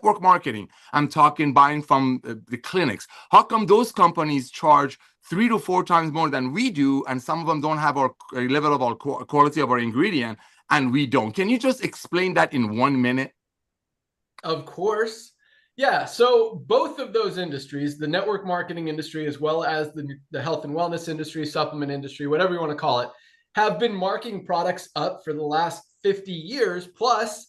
network marketing. I'm talking buying from the clinics. How come those companies charge 3 to 4 times more than we do, and some of them don't have our level of our quality of our ingredient, and we don't? Can you just explain that in 1 minute? Of course. Yeah, so both of those industries, the network marketing industry, as well as the health and wellness industry, supplement industry, whatever you want to call it, have been marking products up for the last 50 years plus,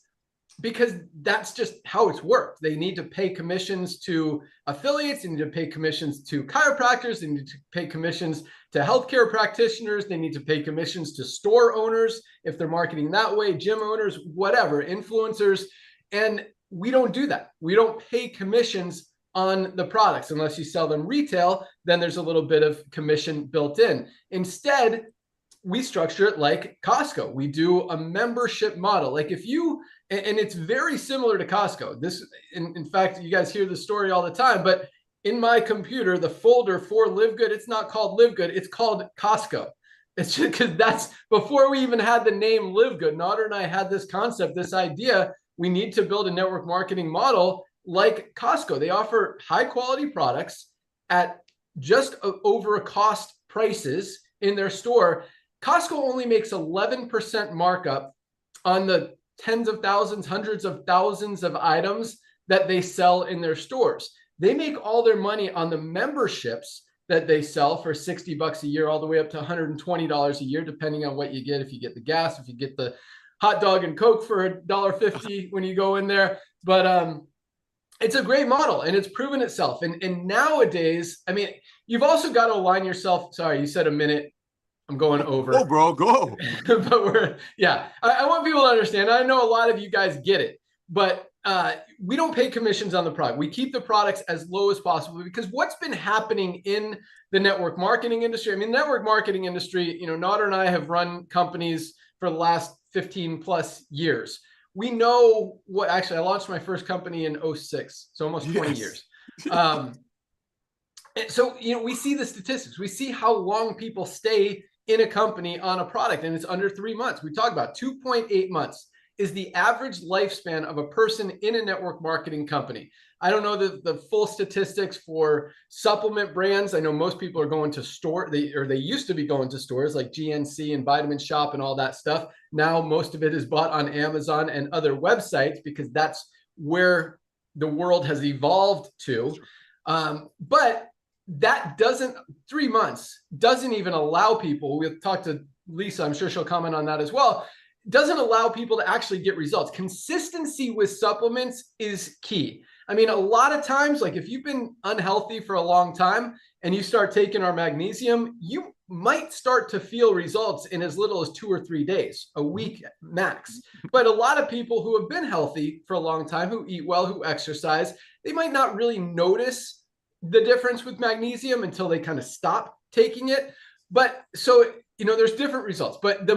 because that's just how it's worked. They need to pay commissions to affiliates, they need to pay commissions to chiropractors, they need to pay commissions to healthcare practitioners, they need to pay commissions to store owners if they're marketing that way, gym owners, whatever, influencers. And we don't do that. We don't pay commissions on the products unless you sell them retail. Then there's a little bit of commission built in. Instead, we structure it like Costco. We do a membership model. Like if you, and it's very similar to Costco. This, in fact, you guys hear the story all the time, but in my computer, the folder for Livegood, it's not called Livegood, it's called Costco. It's just because that's before we even had the name Livegood. Nader and I had this concept, this idea. We need to build a network marketing model like Costco. They offer high quality products at just over cost prices in their store. Costco only makes 11% markup on the tens of thousands, hundreds of thousands of items that they sell in their stores. They make all their money on the memberships that they sell for $60 a year, all the way up to $120 a year, depending on what you get. If you get the gas, if you get the hot dog and Coke for $1.50 when you go in there. But it's a great model and it's proven itself. And nowadays, I mean, you've also got to align yourself. Sorry, you said a minute. I'm going over. Go, bro, go. But I want people to understand. I know a lot of you guys get it, but we don't pay commissions on the product. We keep the products as low as possible, because what's been happening in the network marketing industry, I mean, the network marketing industry, you know, Nader and I have run companies for the last 15 plus years. We know what, actually, I launched my first company in 06, so almost 20 years. So, you know, we see the statistics. We see how long people stay in a company on a product, and it's under 3 months. We talk about 2.8 months is the average lifespan of a person in a network marketing company. I don't know the full statistics for supplement brands. I know most people are going to they used to be going to stores like GNC and Vitamin Shop and all that stuff. Now most of it is bought on Amazon and other websites, because that's where the world has evolved to. But that 3 months doesn't even allow people, we'll talk to Lisa, I'm sure she'll comment on that as well, doesn't allow people to actually get results. Consistency with supplements is key. I mean, a lot of times, like if you've been unhealthy for a long time and you start taking our magnesium, you might start to feel results in as little as 2 or 3 days, a week max. But a lot of people who have been healthy for a long time, who eat well, who exercise, they might not really notice the difference with magnesium until they kind of stop taking it. But so, you know, there's different results, but the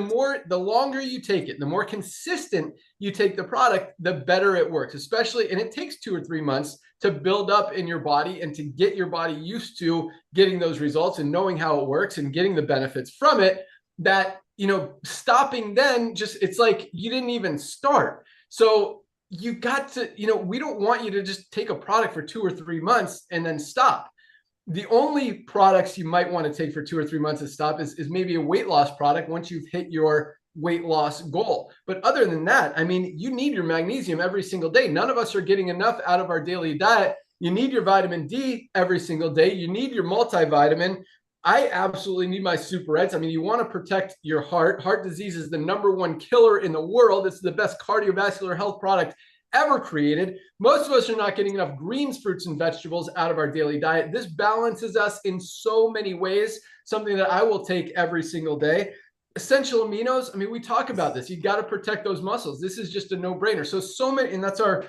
longer you take it, the more consistent you take the product, the better it works, especially, and it takes 2 or 3 months to build up in your body and to get your body used to getting those results and knowing how it works and getting the benefits from it, that, you know, stopping then it's like you didn't even start. So you got to, you know, we don't want you to just take a product for 2 or 3 months and then stop. The only products you might want to take for 2 or 3 months and stop is maybe a weight loss product once you've hit your weight loss goal. But other than that, I mean, you need your magnesium every single day. None of us are getting enough out of our daily diet. You need your vitamin D every single day. You need your multivitamin. I absolutely need my Super-Eds. I mean, you want to protect your heart. Heart disease is the #1 killer in the world. It's the best cardiovascular health product ever created. Most of us are not getting enough greens, fruits, and vegetables out of our daily diet. This balances us in so many ways, something that I will take every single day. Essential aminos, I mean, we talk about this. You got to protect those muscles. This is just a no-brainer. So many, and that's our,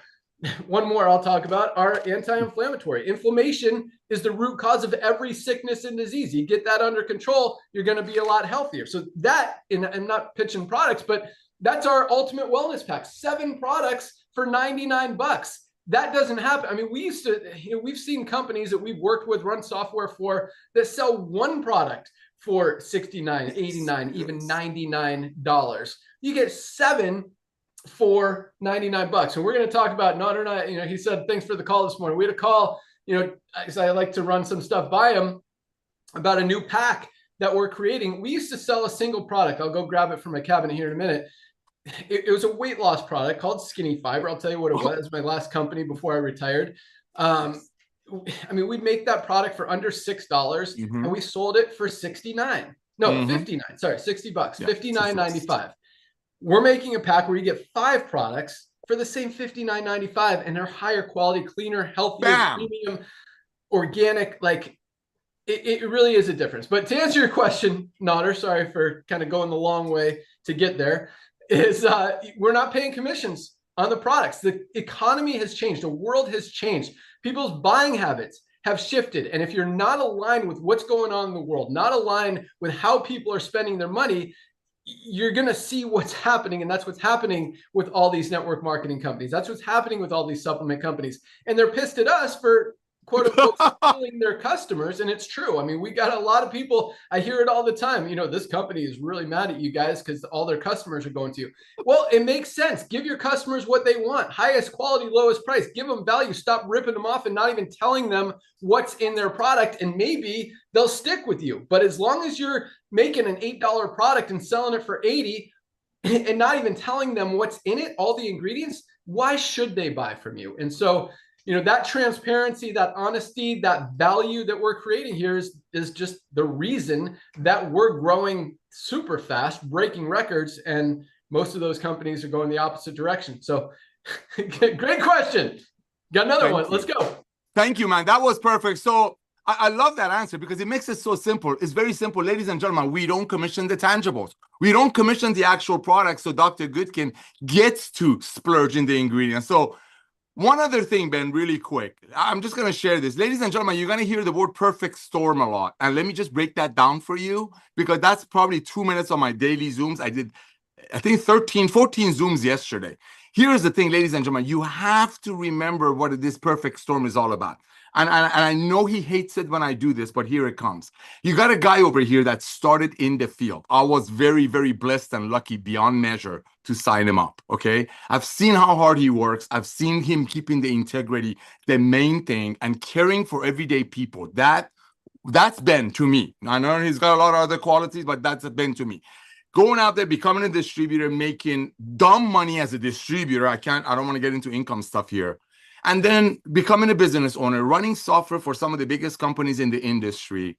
one more I'll talk about, our anti-inflammatory. Inflammation is the root cause of every sickness and disease. You get that under control, you're going to be a lot healthier. So that, and I'm not pitching products, but that's our ultimate wellness pack. 7 products for $99. That doesn't happen. I mean, we used to, you know, we've seen companies that we've worked with, run software for, that sell 1 product for $69, $89, even $99. You get 7 for $99. And we're going to talk about Nader and I, he said, thanks for the call this morning. We had a call, as I like to run some stuff by him about a new pack that we're creating. We used to sell a single product. I'll go grab it from my cabinet here in a minute. It was a weight loss product called Skinny Fiber. I'll tell you what it was. It's my last company before I retired. We'd make that product for under $6 and we sold it for 69. No, 59. Sorry, $60. Yeah, $59.95. We're making a pack where you get 5 products for the same $59.95, and they're higher quality, cleaner, healthier, premium, organic. Like it really is a difference. But to answer your question, Nader, sorry for kind of going the long way to get there, is we're not paying commissions on the products. The economy has changed. The world has changed. People's buying habits have shifted. And if you're not aligned with what's going on in the world, not aligned with how people are spending their money, you're going to see what's happening. And that's what's happening with all these network marketing companies. That's what's happening with all these supplement companies. And they're pissed at us for, quote unquote, stealing their customers. And it's true. I mean, we got a lot of people, I hear it all the time, this company is really mad at you guys because all their customers are going to you. Well, it makes sense. Give your customers what they want. Highest quality, lowest price. Give them value. Stop ripping them off and not even telling them what's in their product. And maybe they'll stick with you. But as long as you're making an $8 product and selling it for 80 and not even telling them what's in it, all the ingredients, why should they buy from you? And so, that transparency, that honesty, that value that we're creating here is just the reason that we're growing super fast, breaking records, and most of those companies are going the opposite direction. So great question. Got another one. Let's go. Thank you, man. That was perfect. So I love that answer because it makes it so simple. It's very simple. Ladies and gentlemen, we don't commission the tangibles. We don't commission the actual products, so Dr. Goodkin gets to splurge in the ingredients. So one other thing, Ben, really quick. I'm just going to share this. Ladies and gentlemen, you're going to hear the word perfect storm a lot. And let me just break that down for you because that's probably 2 minutes on my daily Zooms. I did, I think, 13, 14 Zooms yesterday. Here's the thing, ladies and gentlemen. You have to remember what this perfect storm is all about. And I know he hates it when I do this, but here it comes. You got a guy over here that started in the field. I was very, very blessed and lucky beyond measure to sign him up, okay? I've seen how hard he works. I've seen him keeping the integrity, the main thing, and caring for everyday people. That's Ben to me. I know he's got a lot of other qualities, but that's Ben to me. Going out there, becoming a distributor, making dumb money as a distributor. I don't want to get into income stuff here. And then becoming a business owner, running software for some of the biggest companies in the industry,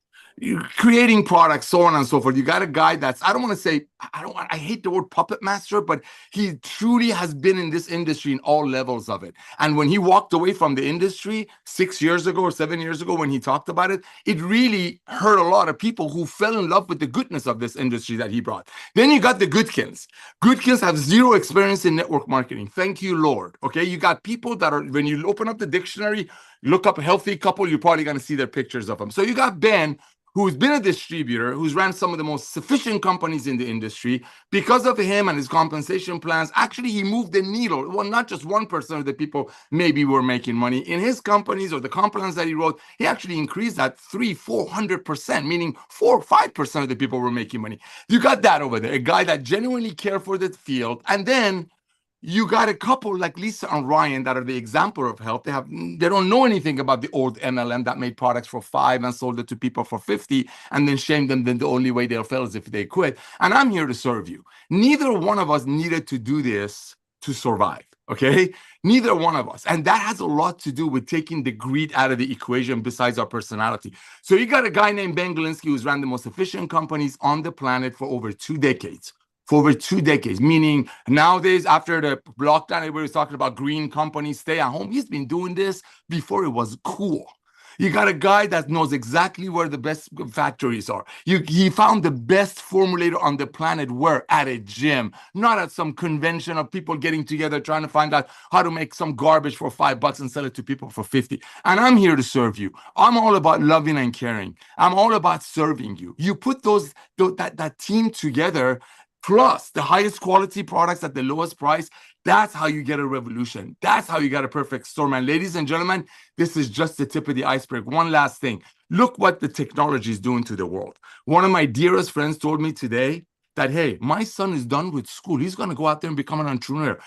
creating products, so on and so forth. You got a guy that's, I hate the word puppet master, but he truly has been in this industry in all levels of it. And when he walked away from the industry 6 years ago or 7 years ago, when he talked about it, it really hurt a lot of people who fell in love with the goodness of this industry that he brought. Then you got the Goodkins. Goodkins have zero experience in network marketing. Thank you, Lord. Okay. You got people that are, when you open up the dictionary, look up a healthy couple, you're probably going to see their pictures of them. So you got Ben, who's been a distributor, who's ran some of the most sufficient companies in the industry. Because of him and his compensation plans, actually, he moved the needle. Well, not just 1% of the people maybe were making money. In his companies or the comp plans that he wrote, he actually increased that 300-400%, meaning 4 or 5% of the people were making money. You got that over there, a guy that genuinely cared for the field. And then you got a couple like Lisa and Ryan that are the example of health. They don't know anything about the old MLM that made products for $5 and sold it to people for $50 and then shamed them. Then the only way they'll fail is if they quit. And I'm here to serve you. Neither one of us needed to do this to survive. Okay, neither one of us. And that has a lot to do with taking the greed out of the equation besides our personality. So you got a guy named Ben Glinsky who's ran the most efficient companies on the planet for over 2 decades. Meaning nowadays, after the lockdown, everybody's talking about green companies, stay at home. He's been doing this before it was cool. You got a guy that knows exactly where the best factories are. He found the best formulator on the planet where? At a gym, not at some convention of people getting together trying to find out how to make some garbage for $5 and sell it to people for 50. And I'm here to serve you. I'm all about loving and caring. I'm all about serving you. You put that team together, plus the highest quality products at the lowest price. That's how you get a revolution. That's how you get a perfect storm. And ladies and gentlemen, this is just the tip of the iceberg. One last thing. Look what the technology is doing to the world. One of my dearest friends told me today, that, hey, my son is done with school. He's going to go out there and become an entrepreneur.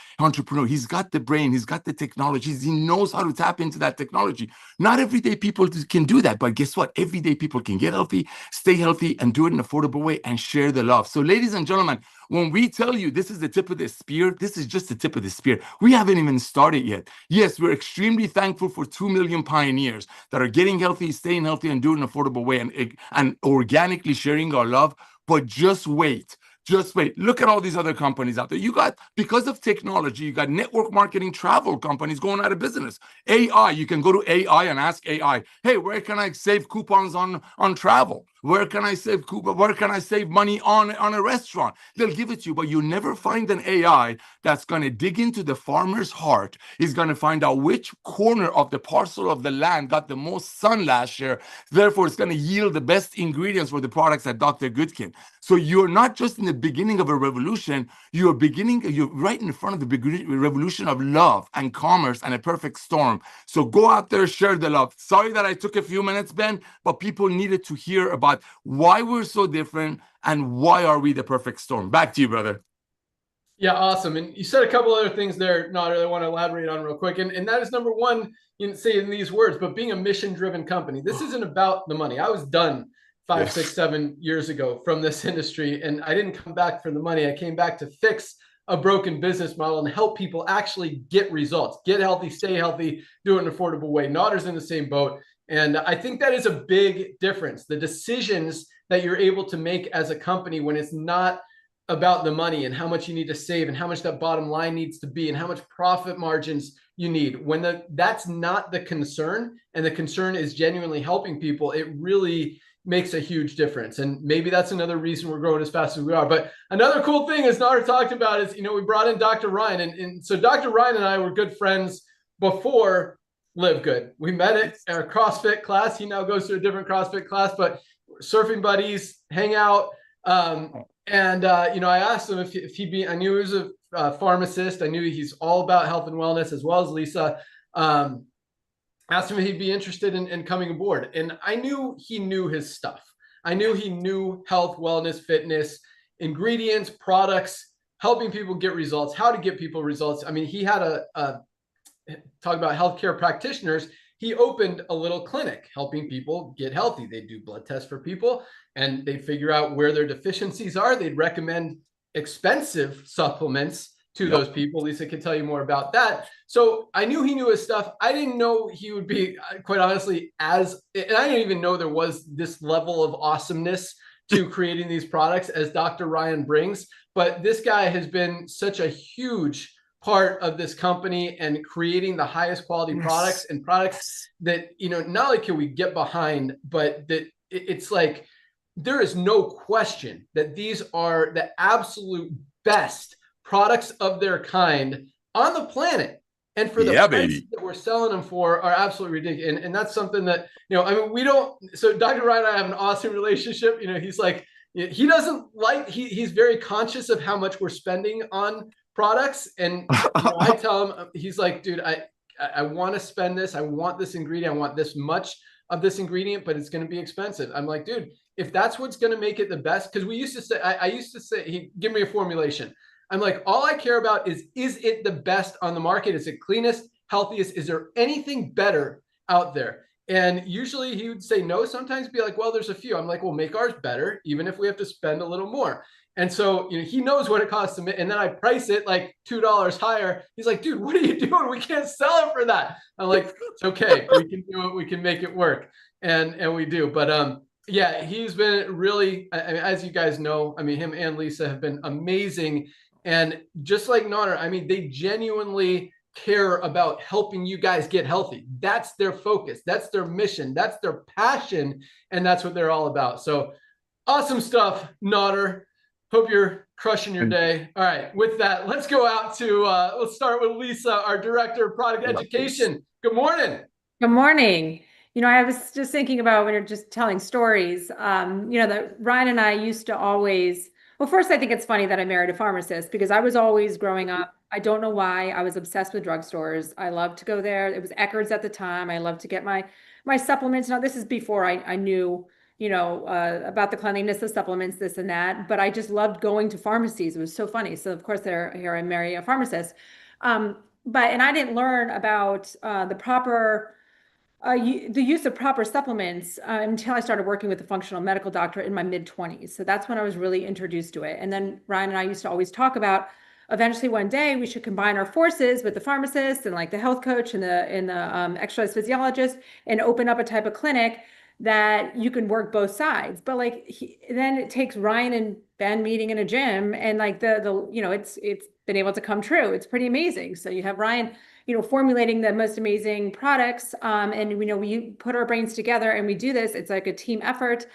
He's got the brain, he's got the technology, he knows how to tap into that technology. Not everyday people can do that, but guess what? Everyday people can get healthy, stay healthy, and do it in an affordable way and share the love. So, ladies and gentlemen, when we tell you this is the tip of the spear, this is just the tip of the spear. We haven't even started yet. Yes, we're extremely thankful for 2 million pioneers that are getting healthy, staying healthy, and doing it in an affordable way, and organically sharing our love. But just wait. Just wait. Look at all these other companies out there. You got, because of technology, you got network marketing travel companies going out of business. AI, you can go to AI and ask AI, hey, where can I save coupons on travel? Where can I save Where can I save money on a restaurant? They'll give it to you, but you'll never find an AI that's going to dig into the farmer's heart. He's going to find out which corner of the parcel of the land got the most sun last year. Therefore, it's going to yield the best ingredients for the products at Dr. Goodkin. So you're not just in the beginning of a revolution, you're right in front of the revolution of love and commerce and a perfect storm. So go out there, share the love. Sorry that I took a few minutes, Ben, but people needed to hear about why we're so different and why are we the perfect storm. Back to you, brother. Yeah, awesome. And you said a couple other things there, Nader, that I want to elaborate on real quick. And that is number one, you didn't say in these words, but being a mission-driven company. This isn't about the money. I was done 5, 6, 7 years ago from this industry, and I didn't come back for the money. I came back to fix a broken business model and help people actually get results, get healthy, stay healthy, do it in an affordable way. Nader's in the same boat. And I think that is a big difference. The decisions that you're able to make as a company when it's not about the money and how much you need to save and how much that bottom line needs to be and how much profit margins you need. When that's not the concern, and the concern is genuinely helping people, it really makes a huge difference. And maybe that's another reason we're growing as fast as we are. But another cool thing, as Nader talked about, is, we brought in Dr. Ryan. And so Dr. Ryan and I were good friends before Livegood. We met at our CrossFit class. He now goes to a different CrossFit class, but surfing buddies, hang out. And I asked him if he'd be, I knew he was a pharmacist. I knew he's all about health and wellness, as well as Lisa. Asked him if he'd be interested in coming aboard. And I knew he knew his stuff. I knew he knew health, wellness, fitness, ingredients, products, helping people get results, how to get people results. I mean, he had talk about healthcare practitioners. He opened a little clinic helping people get healthy. They do blood tests for people and they figure out where their deficiencies are. They'd recommend expensive supplements to those people. Lisa can tell you more about that. So I knew he knew his stuff. I didn't know he would be, quite honestly, and I didn't even know there was this level of awesomeness to creating these products as Dr. Ryan brings. But this guy has been such a huge part of this company and creating the highest quality products and products that, not only can we get behind, but that it's like, there is no question that these are the absolute best products of their kind on the planet. And for the price that we're selling them for are absolutely ridiculous. And that's something that, we don't, so Dr. Ryan and I have an awesome relationship. He's like, he doesn't like, he's very conscious of how much we're spending on products. And I tell him, he's like, dude, I want to spend this. I want this ingredient. I want this much of this ingredient, but it's going to be expensive. I'm like, dude, if that's what's going to make it the best, because we used to say, I used to say, he give me a formulation. I'm like, all I care about is it the best on the market? Is it cleanest, healthiest? Is there anything better out there? And usually he would say no, sometimes be like, well, there's a few. I'm like, well, make ours better, even if we have to spend a little more. And so, he knows what it costs to, and then I price it like $2 higher. He's like, dude, what are you doing? We can't sell it for that. I'm like, it's okay. We can do it. We can make it work. And we do. But, yeah, he's been really, as you guys know, him and Lisa have been amazing. And just like Nader, they genuinely care about helping you guys get healthy. That's their focus. That's their mission. That's their passion. And that's what they're all about. So awesome stuff, Nader. Hope you're crushing your day. All right. With that, let's go out to, let's start with Lisa, our Director of Product Education. Good morning. Good morning. I was just thinking about when you're just telling stories, that Ryan and I used to always, well, first, I think it's funny that I married a pharmacist because I was always growing up. I don't know why. I was obsessed with drugstores. I loved to go there. It was Eckerd's at the time. I loved to get my supplements. Now, this is before I knew, about the cleanliness of supplements, this and that. But I just loved going to pharmacies. It was so funny. So of course, here I marry a pharmacist. And I didn't learn about the proper the use of proper supplements until I started working with a functional medical doctor in my mid-20s. So that's when I was really introduced to it. And then Ryan and I used to always talk about eventually one day we should combine our forces with the pharmacist and like the health coach and the exercise physiologist and open up a type of clinic that you can work both sides. But like then it takes Ryan and Ben meeting in a gym, and like it's been able to come true. It's pretty amazing. So you have Ryan formulating the most amazing products. And we put our brains together and we do this. It's like a team effort.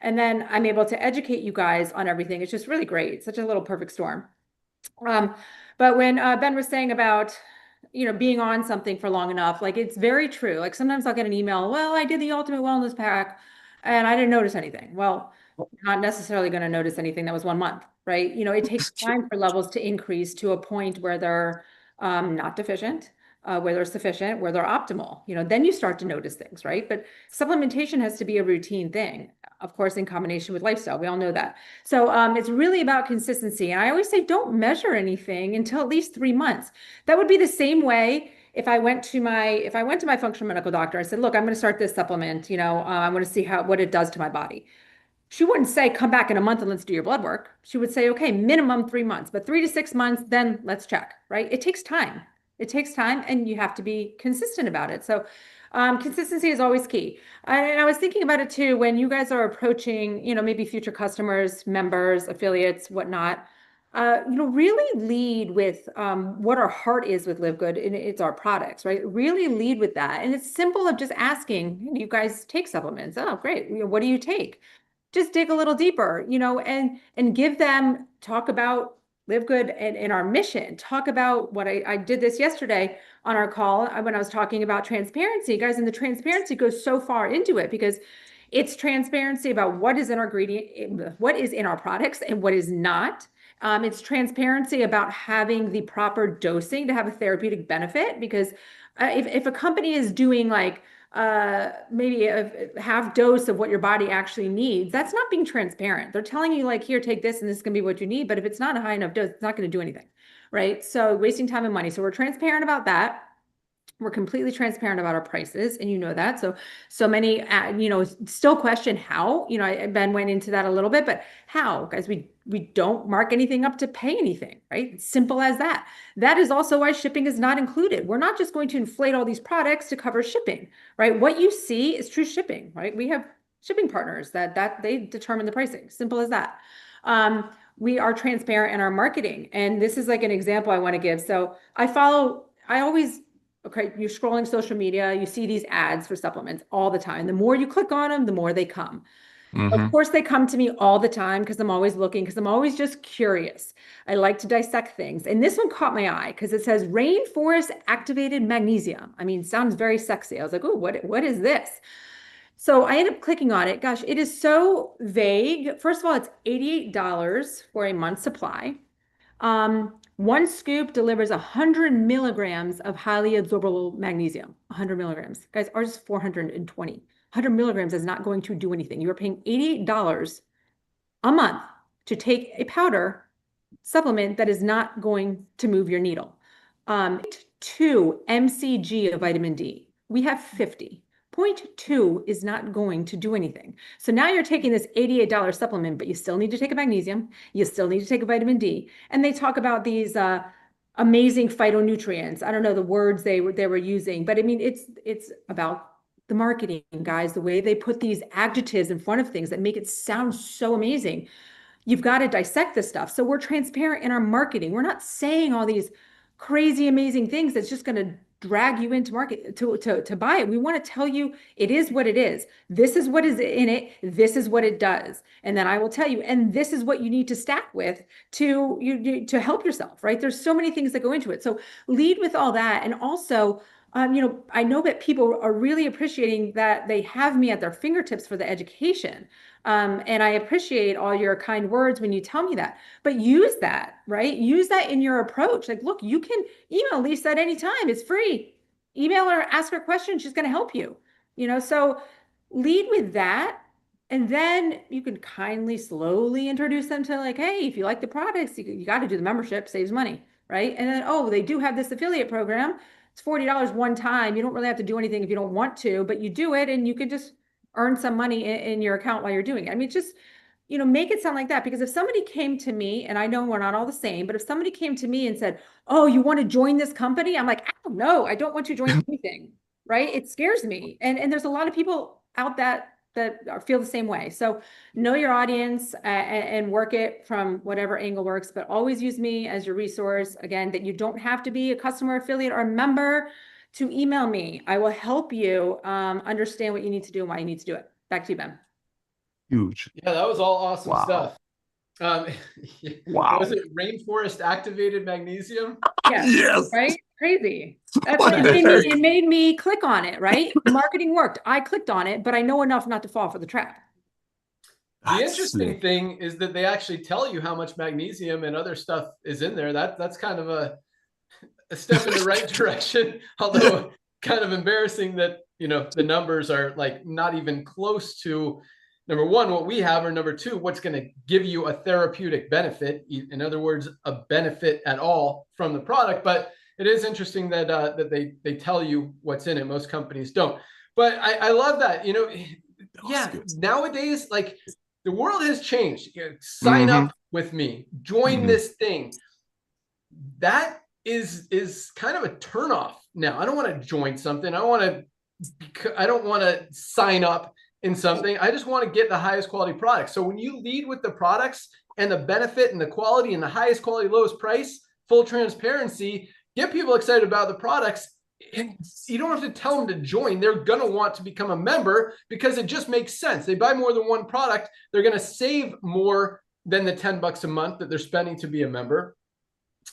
And then I'm able to educate you guys on everything. It's just really great. It's such a little perfect storm. But when Ben was saying about, being on something for long enough, like it's very true. Like sometimes I'll get an email, well, I did the Ultimate Wellness Pack and I didn't notice anything. Well, not necessarily going to notice anything that was 1 month, right? It takes time for levels to increase to a point where they're not deficient, where they're sufficient, where they're optimal. Then you start to notice things, right? But supplementation has to be a routine thing, of course, in combination with lifestyle. We all know that. So it's really about consistency. And I always say, don't measure anything until at least 3 months. That would be the same way if I went to my functional medical doctor. I said, look, I'm going to start this supplement. I want to see what it does to my body. She wouldn't say, come back in a month and let's do your blood work. She would say, okay, minimum 3 months, but 3 to 6 months, then let's check, right? It takes time. It takes time and you have to be consistent about it. So consistency is always key. And I was thinking about it too, when you guys are approaching, maybe future customers, members, affiliates, whatnot, really lead with what our heart is with Livegood, and it's our products, right? Really lead with that. And it's simple of just asking, you guys take supplements? Oh, great. What do you take? Just dig a little deeper, and give them, talk about Livegood and our mission. Talk about what I did this yesterday on our call when I was talking about transparency, guys, and the transparency goes so far into it because it's transparency about what is in our what is in our products and what is not. It's transparency about having the proper dosing to have a therapeutic benefit, because if a company is doing like maybe a half dose of what your body actually needs, that's not being transparent. They're telling you like, here, take this and this is gonna be what you need. But if it's not a high enough dose, it's not going to do anything, right? So wasting time and money. So we're transparent about that. We're completely transparent about our prices, and that. So many, still question how. Ben went into that a little bit, but how, guys? We don't mark anything up to pay anything, right? It's simple as that. That is also why shipping is not included. We're not just going to inflate all these products to cover shipping, right? What you see is true shipping, right? We have shipping partners that they determine the pricing. Simple as that. We are transparent in our marketing, and this is like an example I want to give. So okay, you're scrolling social media, you see these ads for supplements all the time. The more you click on them, the more they come. Of course, they come to me all the time because I'm always looking, because I'm always just curious. I like to dissect things. And this one caught my eye because it says rainforest activated magnesium. I mean, sounds very sexy. I was like, oh, what is this? So I ended up clicking on it. Gosh, it is so vague. First of all, it's $88 for a month's supply. One scoop delivers 100 milligrams of highly absorbable magnesium. 100 milligrams. Guys, ours is 420. 100 milligrams is not going to do anything. You are paying $88 a month to take a powder supplement that is not going to move your needle. 2 mcg of vitamin D. We have 50. 0.2 is not going to do anything. So now you're taking this $88 supplement, but you still need to take a magnesium. You still need to take a vitamin D. And they talk about these amazing phytonutrients. I don't know the words they were using, but I mean, it's about the marketing, guys, the way they put these adjectives in front of things that make it sound so amazing. You've got to dissect this stuff. So we're transparent in our marketing. We're not saying all these crazy, amazing things that's just going to drag you into market to buy it. We want to tell you it is what it is. This is what is in it. This is what it does. And then I will tell you, and this is what you need to stack with to help yourself, right? There's so many things that go into it. So lead with all that. And also, I know that people are really appreciating that they have me at their fingertips for the education. And I appreciate all your kind words when you tell me that, but use that, right? Use that in your approach. Like, look, you can email Lisa at any time. It's free. Email her, ask her questions. She's going to help you, so lead with that. And then you can kindly, slowly introduce them to like, hey, if you like the products, you got to do the membership, saves money, right? And then, oh, they do have this affiliate program. It's $40 one time. You don't really have to do anything if you don't want to, but you do it and you can just earn some money in your account while you're doing it. I mean, just, make it sound like that. Because if somebody came to me, and I know we're not all the same, but if somebody came to me and said, oh, you want to join this company? I'm like, oh, no, I don't want to join anything, right? It scares me. And there's a lot of people out that feel the same way. So know your audience and work it from whatever angle works, but always use me as your resource. Again, that you don't have to be a customer, affiliate, or a member to email me. I will help you understand what you need to do and why you need to do it. Back to you, Ben. Huge. Yeah, that was all awesome stuff. Wow. Was it rainforest activated magnesium? Yeah. Yes. Right? Crazy. It made me click on it, right? The marketing worked. I clicked on it, but I know enough not to fall for the trap. The interesting thing is that they actually tell you how much magnesium and other stuff is in there. That's kind of a step in the right direction, although kind of embarrassing that, the numbers are like not even close to, number one, what we have, or number two, what's going to give you a therapeutic benefit. In other words, a benefit at all from the product. But it is interesting that they tell you what's in it. Most companies don't. But I love that. Nowadays, like, the world has changed. Sign up with me. Join this thing. That is kind of a turnoff now. I don't want to join something. I don't want to sign up in something. I just want to get the highest quality product. So when you lead with the products and the benefit and the quality and the highest quality, lowest price, full transparency, get people excited about the products. And you don't have to tell them to join. They're going to want to become a member because it just makes sense. They buy more than one product. They're going to save more than the $10 a month that they're spending to be a member.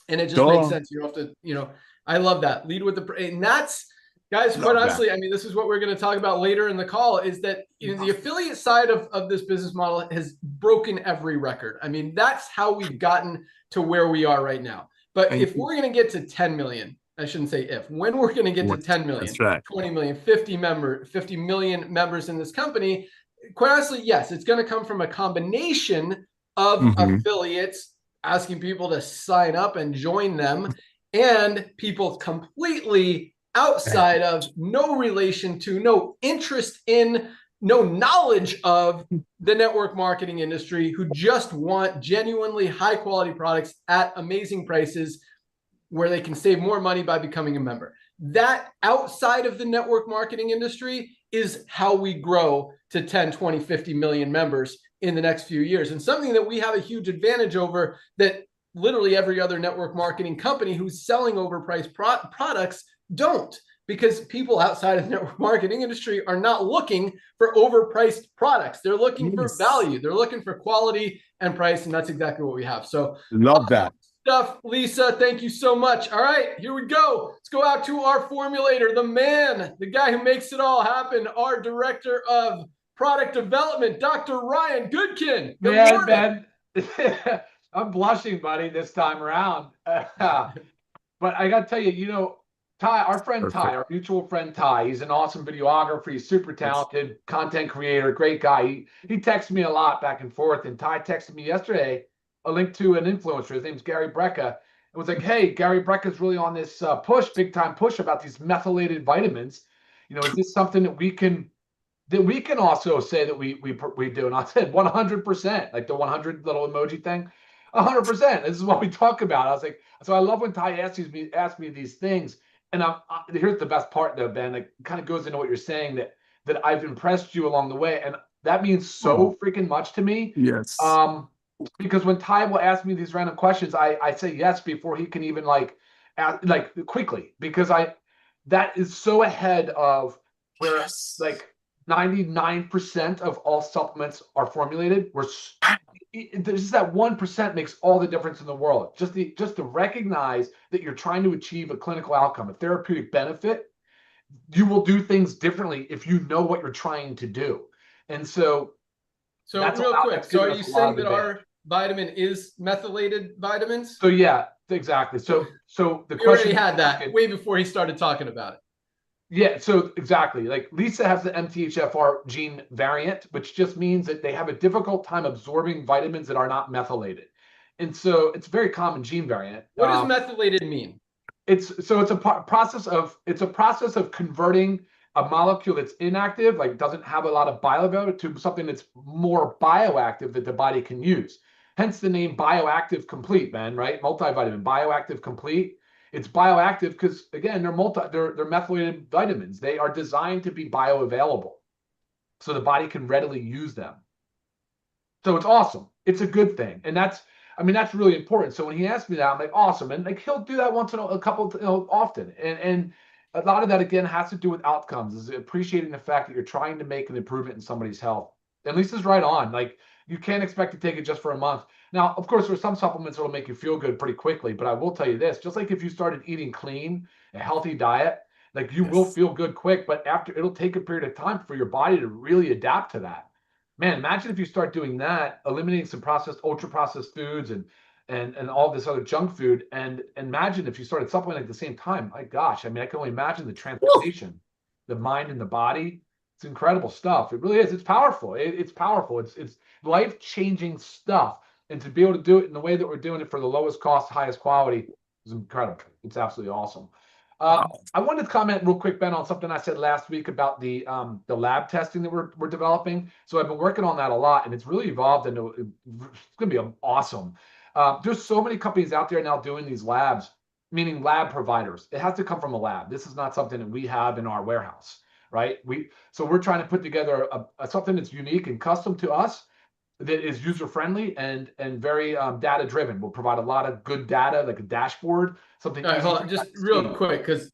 And it just makes sense. You don't have to, I love that. Lead with the, and that's, guys, quite honestly, I mean, this is what we're going to talk about later in the call, is that the affiliate side of this business model has broken every record. I mean, that's how we've gotten to where we are right now. But if we're going to get to 10 million, I shouldn't say if, when we're going to get to 10 million, 20 million, 50 million members in this company, quite honestly, yes, it's going to come from a combination of affiliates asking people to sign up and join them, and people completely outside of, no relation to, no interest in, no knowledge of the network marketing industry, who just want genuinely high quality products at amazing prices where they can save more money by becoming a member. That outside of the network marketing industry is how we grow to 10, 20, 50 million members in the next few years. And something that we have a huge advantage over that literally every other network marketing company who's selling overpriced products don't, because people outside of the network marketing industry are not looking for overpriced products. They're looking for value. They're looking for quality and price. And that's exactly what we have. So love that stuff, Lisa. Thank you so much. All right, here we go. Let's go out to our formulator, the man, the guy who makes it all happen, our director of product development, Dr. Ryan Goodkin. Good morning. Ben. I'm blushing, buddy, this time around. But I got to tell you, Ty, our friend Ty, our mutual friend Ty, he's an awesome videographer. He's super talented, content creator, great guy. He texted me a lot back and forth. And Ty texted me yesterday a link to an influencer. His name's Gary Brecka. It was like, hey, Gary Brecka's really on this big time push about these methylated vitamins. Is this something that we can also say that we do? And I said 100%, like the 100 little emoji thing. 100%. This is what we talk about. I was like, so I love when Ty asks me these things. And here's the best part, though, Ben. It kind of goes into what you're saying, that I've impressed you along the way, and that means so freaking much to me. Yes. Because when Ty will ask me these random questions, I say yes before he can even quickly, because that is so ahead of where like 99% of all supplements are formulated. There's just that 1% makes all the difference in the world. Just to recognize that you're trying to achieve a clinical outcome, a therapeutic benefit. You will do things differently if you know what you're trying to do. And so real quick, so are you saying that our vitamin is methylated vitamins? So yeah, exactly. So the we already had that way before he started talking about it. Yeah, so exactly. Like Lisa has the MTHFR gene variant, which just means that they have a difficult time absorbing vitamins that are not methylated. And so it's a very common gene variant. What does methylated mean? It's a process of converting a molecule that's inactive, like doesn't have a lot of bioavailability, to something that's more bioactive that the body can use. Hence the name bioactive complete, man, right? Multivitamin, bioactive complete. It's bioactive because again, they're methylated vitamins. They are designed to be bioavailable. So the body can readily use them. So it's awesome. It's a good thing. And that's really important. So when he asked me that, I'm like, awesome. And like, he'll do that once in a couple, often. And a lot of that, again, has to do with outcomes, is appreciating the fact that you're trying to make an improvement in somebody's health. And Lisa's right on. Like, you can't expect to take it just for a month. Now, of course, there's some supplements that'll make you feel good pretty quickly, but I will tell you this, just like if you started eating clean, a healthy diet, like you will feel good quick, but after, it'll take a period of time for your body to really adapt to that. Man, imagine if you start doing that, eliminating some processed, ultra processed foods and all this other junk food. And imagine if you started supplementing at the same time. My gosh, I mean, I can only imagine the transformation, the mind and the body. It's incredible stuff. It really is. It's powerful. It's powerful. It's life-changing stuff. And to be able to do it in the way that we're doing it for the lowest cost, highest quality is incredible. It's absolutely awesome. I wanted to comment real quick, Ben, on something I said last week about the lab testing that we're developing. So I've been working on that a lot, and it's really evolved into it's going to be awesome. There's so many companies out there now doing these labs, meaning lab providers. It has to come from a lab. This is not something that we have in our warehouse, right? So we're trying to put together something that's unique and custom to us, that is user friendly and very data driven. We'll provide a lot of good data, like a dashboard, something. All right, hold on, just real quick, because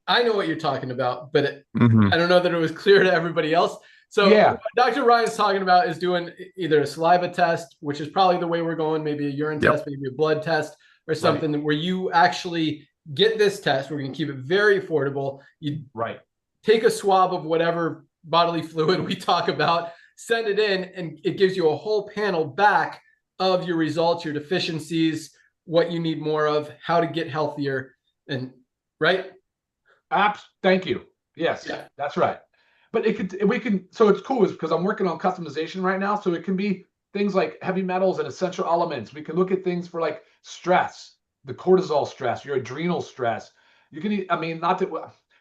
I know what you're talking about, but I don't know that it was clear to everybody else. So what Dr. Ryan's talking about is doing either a saliva test, which is probably the way we're going, maybe a urine test, maybe a blood test, or something where you actually get this test. We're going to keep it very affordable. You take a swab of whatever bodily fluid we talk about, send it in, and it gives you a whole panel back of your results, your deficiencies, what you need more of, how to get healthier, and Thank you. Yes, that's right. But so it's cool because I'm working on customization right now. So it can be things like heavy metals and essential elements. We can look at things for like stress, the cortisol stress, your adrenal stress. You can, I mean, not that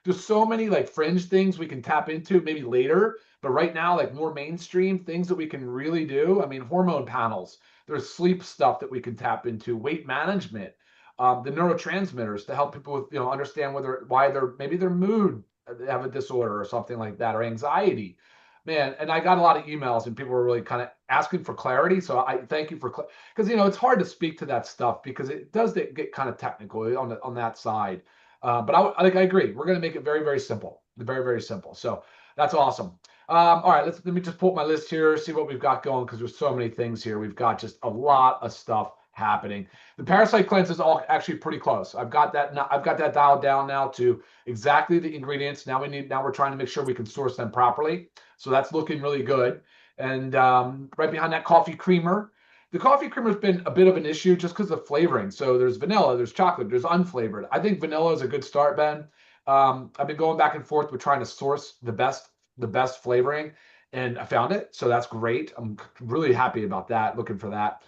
there's so many like fringe things we can tap into maybe later, but right now, like more mainstream things that we can really do. I mean, hormone panels, there's sleep stuff that we can tap into, weight management, the neurotransmitters to help people with, understand why maybe their mood, have a disorder or something like that, or anxiety. Man, and I got a lot of emails and people were really kind of asking for clarity. So I thank you for, because it's hard to speak to that stuff because it does get kind of technical on that side. But I agree. We're going to make it very, very simple, very, very simple. So that's awesome. All right, let me just pull up my list here, see what we've got going, because there's so many things here. We've got just a lot of stuff happening. The parasite cleanse is all actually pretty close. I've got that dialed down now to exactly the ingredients. Now we're trying to make sure we can source them properly. So that's looking really good. And right behind that, coffee creamer. The coffee creamer has been a bit of an issue just because of flavoring. So there's vanilla, there's chocolate, there's unflavored. I think vanilla is a good start, Ben. I've been going back and forth with trying to source the best flavoring, and I found it. So that's great. I'm really happy about that, looking for that.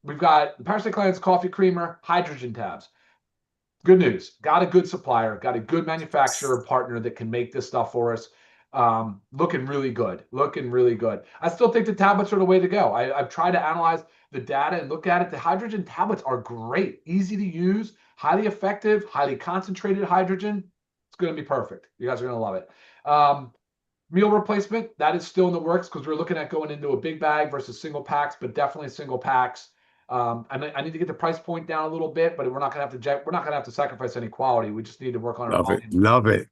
We've got the Parasite Cleanse coffee creamer, hydrogen tabs. Good news. Got a good supplier, got a good manufacturer partner that can make this stuff for us. Looking really good. Looking really good. I still think the tablets are the way to go. I've tried to analyze the data and look at it. The hydrogen tablets are great, easy to use, highly effective, highly concentrated hydrogen. It's going to be perfect. You guys are going to love it. Meal replacement, that is still in the works because we're looking at going into a big bag versus single packs, but definitely single packs. I need to get the price point down a little bit, but we're not going to have to sacrifice any quality. We just need to work on our volume. Love it.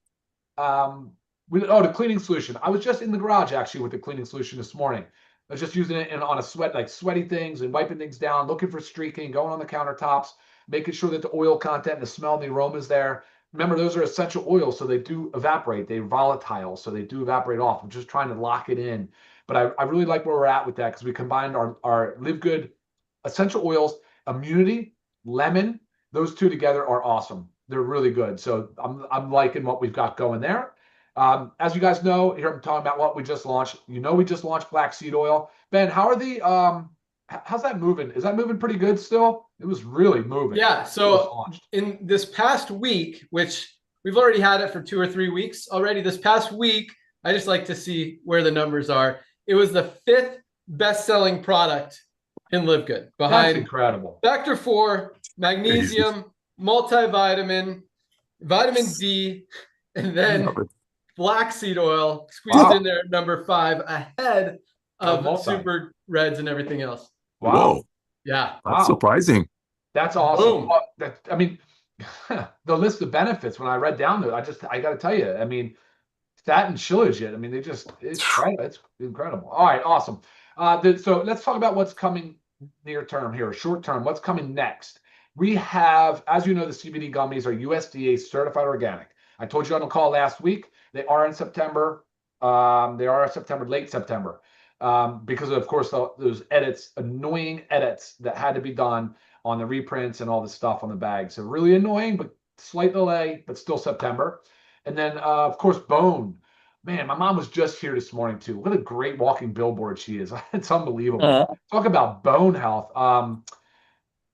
The cleaning solution. I was just in the garage actually with the cleaning solution this morning. I was just using it on a sweaty things and wiping things down, looking for streaking, going on the countertops, making sure that the oil content and the smell and the aroma is there. Remember, those are essential oils, so they do evaporate. They're volatile, so they do evaporate off. I'm just trying to lock it in. But I really like where we're at with that because we combined our Livegood essential oils, immunity, lemon. Those two together are awesome. They're really good. So I'm liking what we've got going there. As you guys know, here I'm talking about what we just launched. We just launched black seed oil. Ben, how are the how's that moving? Is that moving pretty good still? It was really moving. Yeah. So in this past week, which we've already had it for 2 or 3 weeks already, this past week, I just like to see where the numbers are. It was the 5th best-selling product in Livegood, behind That's incredible. Factor 4, magnesium, multivitamin, vitamin D, and then black seed oil squeezed in there at number 5, ahead of super reds and everything else. Wow. Whoa. Yeah. That's surprising. That's awesome. Boom. I mean, the list of benefits, when I read down there, I got to tell you, I mean, statin shilajit, I mean, it's incredible. All right, awesome. So let's talk about what's coming near term here, short term. What's coming next? We have, as you know, the CBD gummies are USDA certified organic. I told you on the call last week, they are in September. They are September, late September, because of course, those annoying edits that had to be done on the reprints and all the stuff on the bag. So really annoying, but slight delay, but still September. And then, of course, Bone. Man, my mom was just here this morning, too. What a great walking billboard she is. It's unbelievable. Talk about bone health.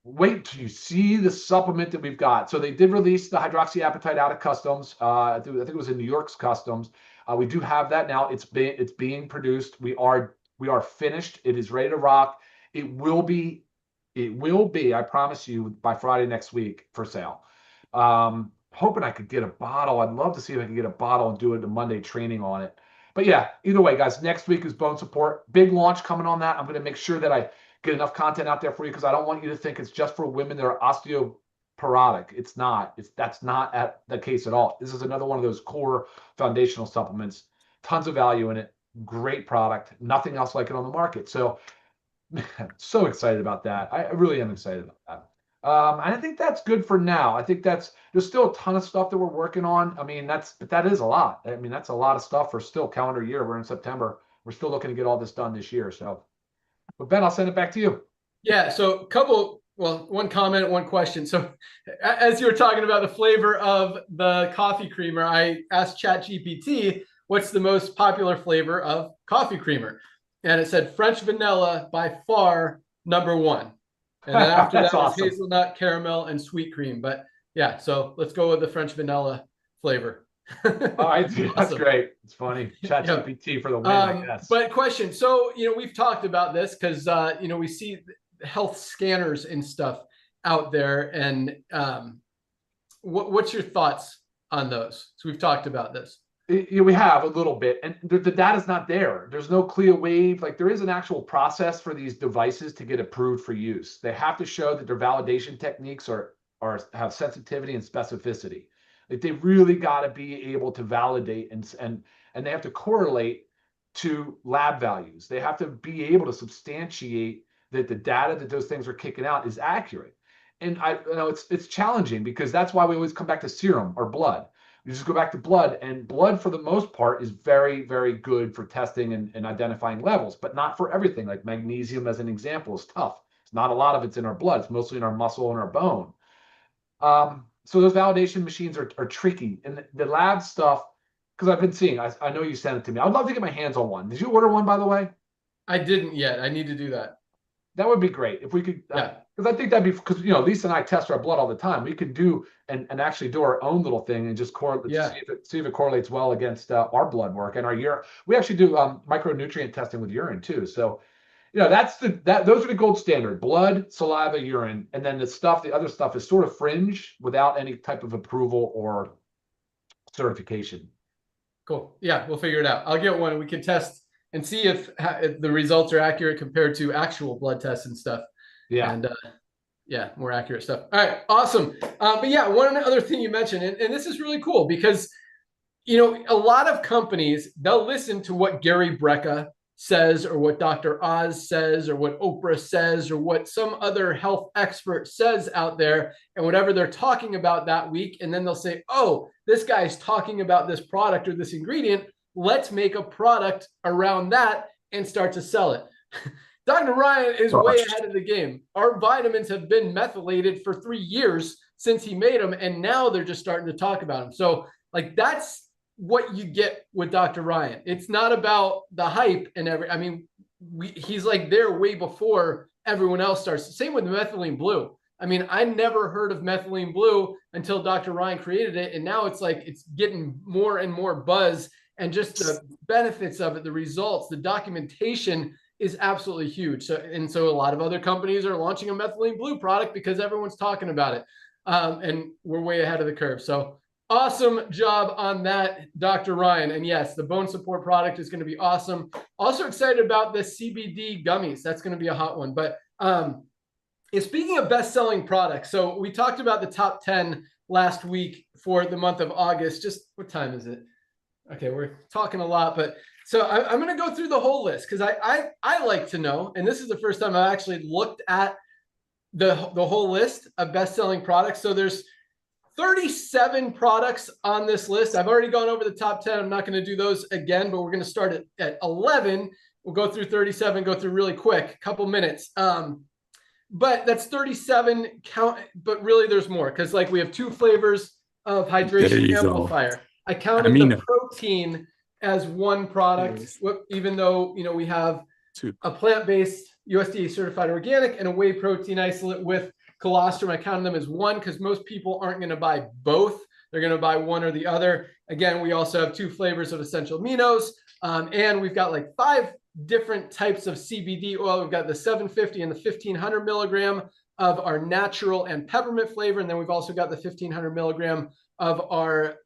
Wait till you see the supplement that we've got. So they did release the hydroxyapatite out of customs. I think it was in New York's customs. We do have that now. It's being produced. We are finished. It is ready to rock. It will be, I promise you, by Friday next week for sale. Hoping I could get a bottle. I'd love to see if I can get a bottle and do a Monday training on it. But yeah, either way, guys, next week is bone support. Big launch coming on that. I'm going to make sure that I get enough content out there for you, because I don't want you to think it's just for women that are osteoporotic. It's not. That's not the case at all. This is another one of those core foundational supplements. Tons of value in it. Great product. Nothing else like it on the market. So, so excited about that. I really am excited about that. And I think that's good for now. I think there's still a ton of stuff that we're working on. I mean, that is a lot. I mean, that's a lot of stuff for still calendar year. We're in September. We're still looking to get all this done this year. So, but Ben, I'll send it back to you. Yeah. So one comment, one question. So as you were talking about the flavor of the coffee creamer, I asked ChatGPT, what's the most popular flavor of coffee creamer? And it said French vanilla by far #1. And then after that was hazelnut, caramel, and sweet cream. But yeah, so let's go with the French vanilla flavor. All right, dude, that's great. It's funny. ChatGPT for the win, I guess. But question. So, we've talked about this because, we see health scanners and stuff out there. And what's your thoughts on those? So we've talked about this. We have a little bit, and the data's not there. There's no clear wave. Like, there is an actual process for these devices to get approved for use. They have to show that their validation techniques have sensitivity and specificity. Like, they really got to be able to validate and they have to correlate to lab values. They have to be able to substantiate that the data that those things are kicking out is accurate. And I know it's challenging, because that's why we always come back to serum or blood. You just go back to blood, and blood for the most part is very, very good for testing and identifying levels, but not for everything. Like magnesium, as an example, is tough. It's not a lot of it's in our blood. It's mostly in our muscle and our bone. So those validation machines are tricky. And the lab stuff, because I've been seeing, I know you sent it to me. I'd love to get my hands on one. Did you order one, by the way? I didn't yet. I need to do that. That would be great if we could. Yeah. Because I think that'd be, because Lisa and I test our blood all the time. We could do and actually do our own little thing and just see if it correlates well against our blood work and our urine. We actually do micronutrient testing with urine too. So, those are the gold standard: blood, saliva, urine, and then the other stuff is sort of fringe without any type of approval or certification. Cool. Yeah, we'll figure it out. I'll get one. We can test and see if the results are accurate compared to actual blood tests and stuff. Yeah. And more accurate stuff. All right, awesome. But yeah, one other thing you mentioned, and this is really cool, because a lot of companies, they'll listen to what Gary Brecka says, or what Dr. Oz says, or what Oprah says, or what some other health expert says out there, and whatever they're talking about that week. And then they'll say, oh, this guy's talking about this product or this ingredient. Let's make a product around that and start to sell it. Dr. Ryan is way ahead of the game. Our vitamins have been methylated for 3 years since he made them, and now they're just starting to talk about them. So, like, that's what you get with Dr. Ryan. It's not about the hype and he's like there way before everyone else starts. Same with methylene blue. I mean, I never heard of methylene blue until Dr. Ryan created it. And now it's like, it's getting more and more buzz, and just the benefits of it, the results, the documentation is absolutely huge. So a lot of other companies are launching a methylene blue product because everyone's talking about it. And we're way ahead of the curve. So awesome job on that, Dr. Ryan. And yes, the bone support product is going to be awesome. Also excited about the CBD gummies. That's going to be a hot one. But speaking of best-selling products, so we talked about the top 10 last week for the month of August. Just what time is it? Okay, we're talking a lot, but so I'm going to go through the whole list because I like to know, and this is the first time I've actually looked at the whole list of best-selling products. So there's 37 products on this list. I've already gone over the top 10. I'm not going to do those again, but we're going to start at 11. We'll go through 37, go through really quick, couple minutes. But that's 37 count, but really there's more because like we have 2 flavors of hydration amplifier. I counted the protein as one product, even though, you know, we have a plant-based USDA certified organic and a whey protein isolate with colostrum. I counted them as one because most people aren't going to buy both. They're going to buy one or the other. Again, we also have 2 flavors of essential aminos. And we've got like 5 different types of CBD oil. We've got the 750 and the 1500 milligram of our natural and peppermint flavor. And then we've also got the 1500 milligram of our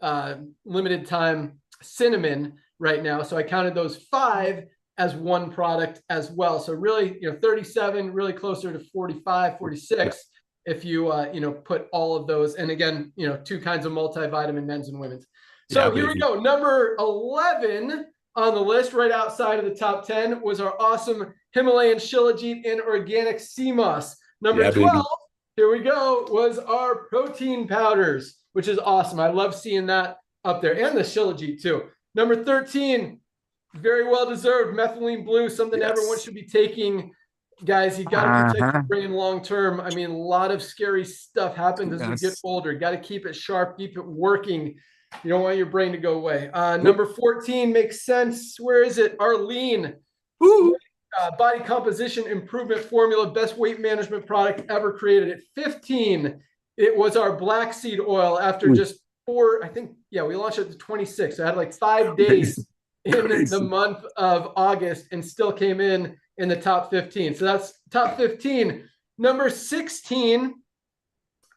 limited time cinnamon right now. So I counted those 5 as one product as well. So really, you know, 37, really closer to 45, 46. If you, you know, put all of those, and again, you know, 2 kinds of multivitamin, men's and women's. So here we go. Number 11 on the list, right outside of the top 10, was our awesome Himalayan Shilajit and organic sea moss. Number 12, here we go, was our protein powders, which is awesome. I love seeing that up there, and the Shilajit too. Number 13, very well deserved, methylene blue, something everyone should be taking. Guys, you got to protect your brain long term. I mean, a lot of scary stuff happens as we get older. Got to keep it sharp, keep it working. You don't want your brain to go away. Number 14 makes sense. Where is it? Arlene. Body composition improvement formula, best weight management product ever created. At 15, it was our black seed oil after just 4, I think, yeah, we launched it the 26th. So I had like 5 days in the month of August and still came in the top 15. So that's top 15. Number 16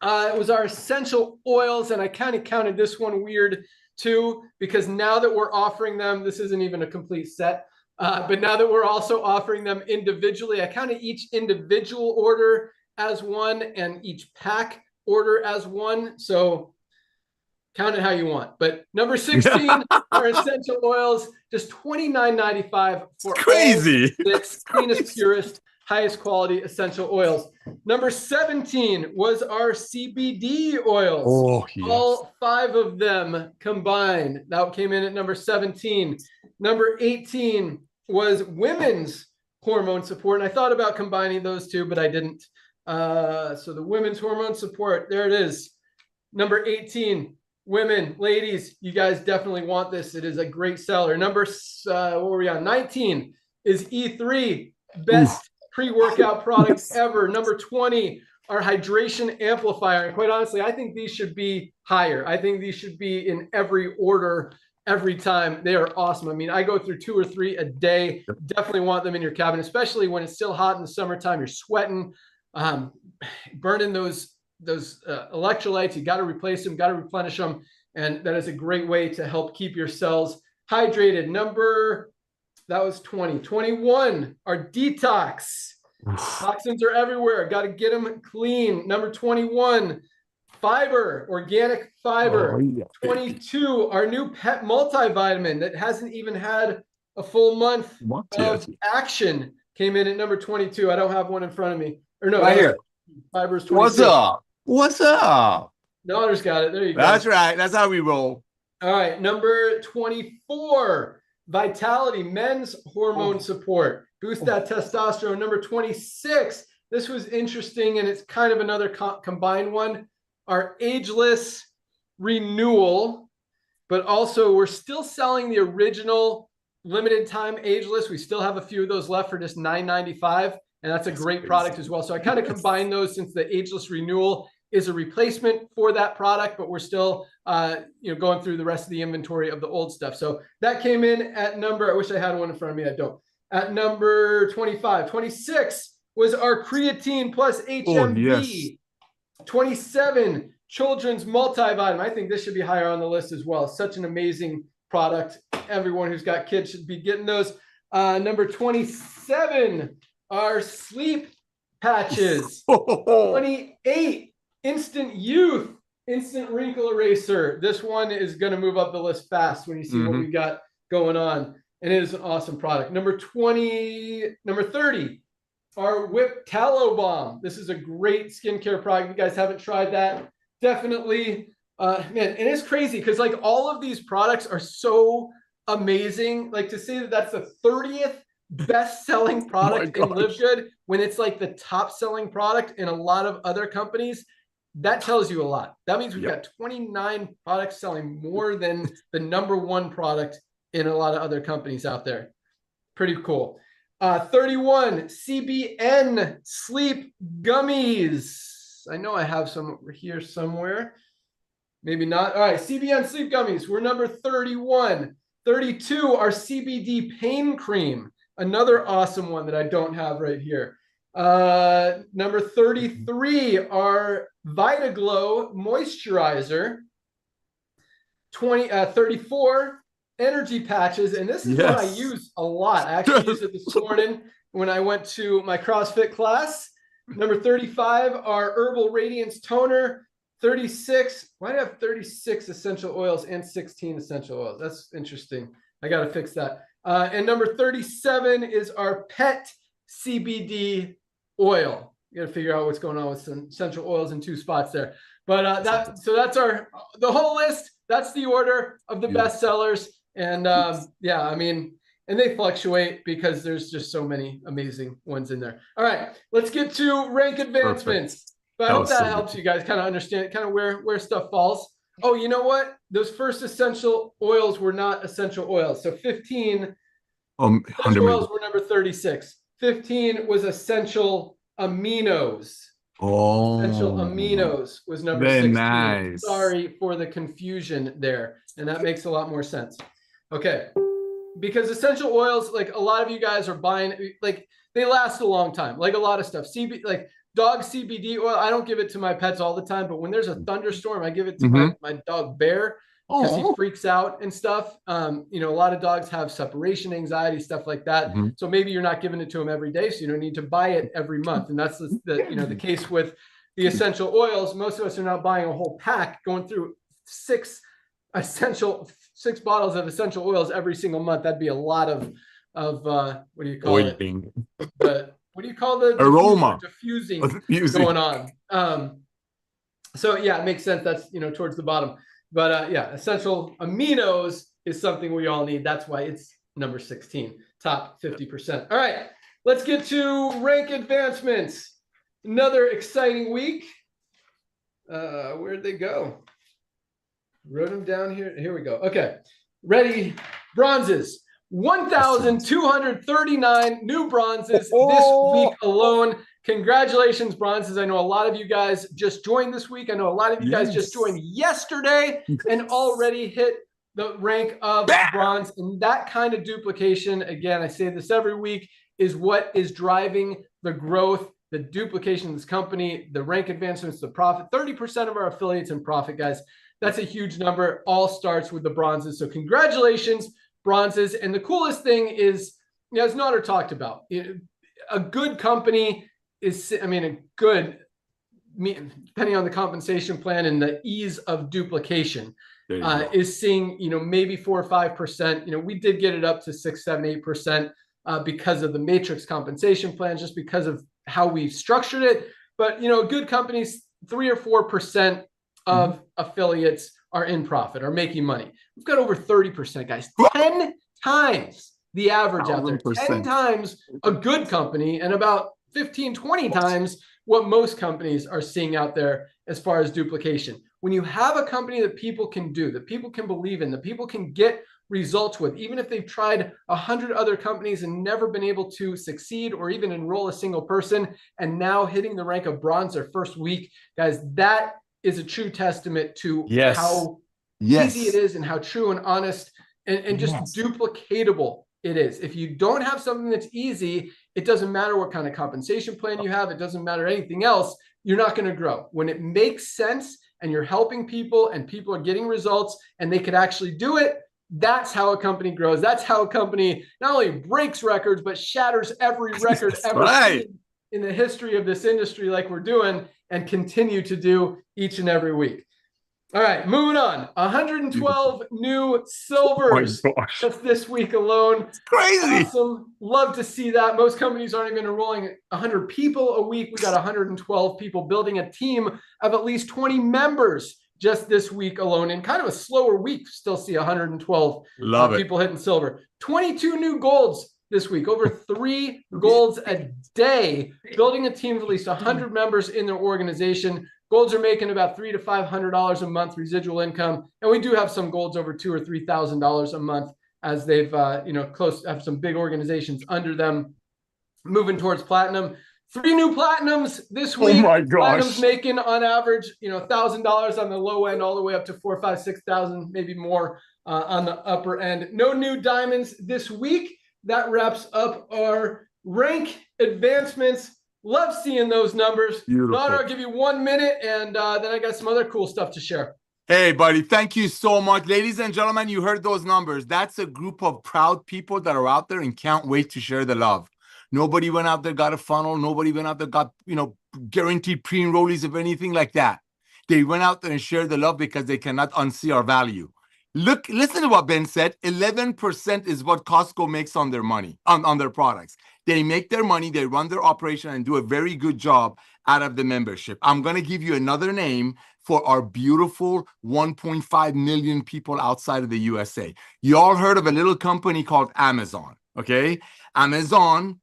it was our essential oils, and I kind of counted this one weird too, because now that we're offering them, this isn't even a complete set, but now that we're also offering them individually, I counted each individual order as one and each pack order as one. So count it how you want. But number 16, our essential oils, just $29.95 for crazy. All 6 cleanest, purest, highest quality essential oils. Number 17 was our CBD oils. Oh, yes. All 5 of them combined. That came in at number 17. Number 18 was women's hormone support. And I thought about combining those 2, but I didn't. So the women's hormone support, there it is. Number 18. Women, ladies, you guys definitely want this. It is a great seller. Number, what were we on? 19 is E3, best pre-workout product ever. Number 20, our hydration amplifier. And quite honestly, I think these should be higher. I think these should be in every order, every time. They are awesome. I mean, I go through 2 or 3 a day. Definitely want them in your cabin, especially when it's still hot in the summertime. You're sweating, burning those electrolytes. You got to replace them, got to replenish them, and that is a great way to help keep your cells hydrated. That was 20. 21, our detox. Toxins are everywhere, got to get them clean. Number 21, fiber, organic fiber. 22, our new pet multivitamin that hasn't even had a full month of action, came in at number 22. I don't have one in front of me, or no, right here. Fiber's 22. What's up? Daughter's got it. There you go. That's right. That's how we roll. All right. Number 24, Vitality men's hormone support. Boost that testosterone. Number 26. This was interesting, and it's kind of another combined one. Our ageless renewal, but also we're still selling the original limited time ageless. We still have a few of those left for just $9.95, and that's a great product as well. So I kind of combine those, since the ageless renewal is a replacement for that product, but we're still going through the rest of the inventory of the old stuff. So that came in at number, I wish I had one in front of me, I don't. At number 25. 26 was our creatine plus HMB. Oh, yes. 27, children's multivitamin. I think this should be higher on the list as well. Such an amazing product. Everyone who's got kids should be getting those. Number 27, our sleep patches. 28, instant youth, instant wrinkle eraser. This one is going to move up the list fast when you see what we got going on. And it is an awesome product. Number 30, our Whip Tallow Balm. This is a great skincare product. If you guys haven't tried that, definitely, man, and it's crazy because like all of these products are so amazing. Like to say that that's the 30th best-selling product in Livegood when it's like the top-selling product in a lot of other companies, that tells you a lot. That means we've got 29 products selling more than the #1 product in a lot of other companies out there. Pretty cool. 31, CBN Sleep Gummies. I know I have some over here somewhere. Maybe not. All right, CBN Sleep Gummies. We're number 31. 32, our CBD Pain Cream. Another awesome one that I don't have right here. Number 33, our VitaGlow Moisturizer. 34, energy patches, and this is one I use a lot. I actually used it this morning when I went to my CrossFit class. Number 35, our Herbal Radiance Toner. 36, why do I have 36 essential oils and 16 essential oils? That's interesting. I got to fix that. And number 37 is our Pet CBD oil. You got to figure out what's going on with some essential oils in 2 spots there. But that's the whole list. That's the order of the best sellers. And yeah, I mean, and they fluctuate because there's just so many amazing ones in there. All right, let's get to rank advancements. But I hope that helps you guys kind of understand kind of where stuff falls. Oh, you know what? Those first essential oils were not essential oils. So 15 essential oils were number 36. 15 was essential aminos. Essential aminos was number 16. Nice. Sorry for the confusion there. And that makes a lot more sense. Okay. Because essential oils, like a lot of you guys are buying, like they last a long time, like a lot of stuff. like dog CBD oil, I don't give it to my pets all the time, but when there's a thunderstorm, I give it to my dog Bear because he freaks out and stuff. You know, a lot of dogs have separation anxiety, stuff like that. So maybe you're not giving it to him every day, so you don't need to buy it every month. And that's the case with the essential oils. Most of us are not buying a whole pack, going through 6 bottles of essential oils every single month. That'd be a lot of what do you call Oiling. it? What do you call the aroma diffusing going on? So yeah, it makes sense. That's towards the bottom. But yeah, essential aminos is something we all need. That's why it's number 16, top 50%. All right, let's get to rank advancements. Another exciting week. Where'd they go? Wrote them down here. Here we go. Okay, ready? Bronzes. 1,239 new bronzes this week alone. Congratulations, bronzes. I know a lot of you guys just joined this week. I know a lot of you guys just joined yesterday and already hit the rank of bronze. And that kind of duplication, again, I say this every week, is what is driving the growth, the duplication of this company, the rank advancements, the profit. 30% of our affiliates in profit, guys. That's a huge number. All starts with the bronzes. So congratulations, bronzes. And the coolest thing is, as Nader talked about, a good company is, depending on the compensation plan and the ease of duplication, is seeing, maybe 4 or 5%. We did get it up to 6, 7, 8% because of the matrix compensation plan, just because of how we structured it. But, good companies, 3 or 4% of affiliates are in profit, are making money. We've got over 30%, guys. 10 times the average out there. 10 1000%. times a good company and about 15, 20 times what most companies are seeing out there as far as duplication. When you have a company that people can do, that people can believe in, that people can get results with, even if they've tried 100 other companies and never been able to succeed or even enroll a single person, and now hitting the rank of bronze their first week, guys, that is a true testament to how easy it is and how true and honest and just duplicatable it is. If you don't have something that's easy, it doesn't matter what kind of compensation plan you have. It doesn't matter anything else. You're not going to grow. When it makes sense and you're helping people and people are getting results and they could actually do it, that's how a company grows. That's how a company not only breaks records, but shatters every record ever seen in the history of this industry, like we're doing and continue to do each and every week. All right, moving on. 112 new silvers just this week alone. It's crazy. Awesome. Love to see that. Most companies aren't even enrolling 100 people a week. We got 112 people building a team of at least 20 members just this week alone. In kind of a slower week, still see 112 people hitting silver. 22 new golds this week, over 3 golds a day, building a team of at least 100 members in their organization. Golds are making about $300 to $500 a month residual income, and we do have some golds over $2,000 or $3,000 a month as they've have some big organizations under them moving towards platinum. 3 new platinums this week. Oh my gosh! Platinum's making on average, $1,000 on the low end, all the way up to $4,000, $5,000, $6,000, maybe more on the upper end. No new diamonds this week. That wraps up our rank advancements. Love seeing those numbers. Nader, I'll give you 1 minute, and then I got some other cool stuff to share. Hey, buddy, thank you so much. Ladies and gentlemen, you heard those numbers. That's a group of proud people that are out there and can't wait to share the love. Nobody went out there, got a funnel. Nobody went out there, got, guaranteed pre-enrollees of anything like that. They went out there and shared the love because they cannot unsee our value. Listen to what Ben said. 11% is what Costco makes on their money, on their products. They make their money, they run their operation and do a very good job out of the membership. I'm going to give you another name for our beautiful 1.5 million people outside of the USA. You all heard of a little company called Amazon, okay? Amazon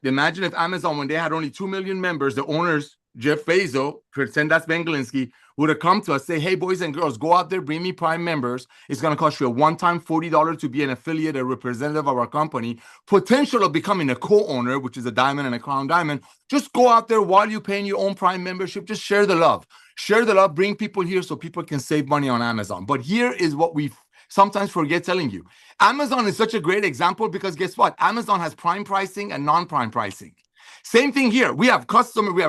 imagine if Amazon, when they had only 2 million members, the owners, Jeff Bezos, pretend that's Ben Glinsky, would have come to us, say, hey, boys and girls, go out there, bring me Prime members. It's going to cost you a one-time $40 to be an affiliate, a representative of our company. Potential of becoming a co-owner, which is a diamond and a crown diamond. Just go out there while you're paying your own Prime membership. Just share the love. Share the love. Bring people here so people can save money on Amazon. But here is what we sometimes forget telling you. Amazon is such a great example because guess what? Amazon has Prime pricing and non-Prime pricing. Same thing here. We have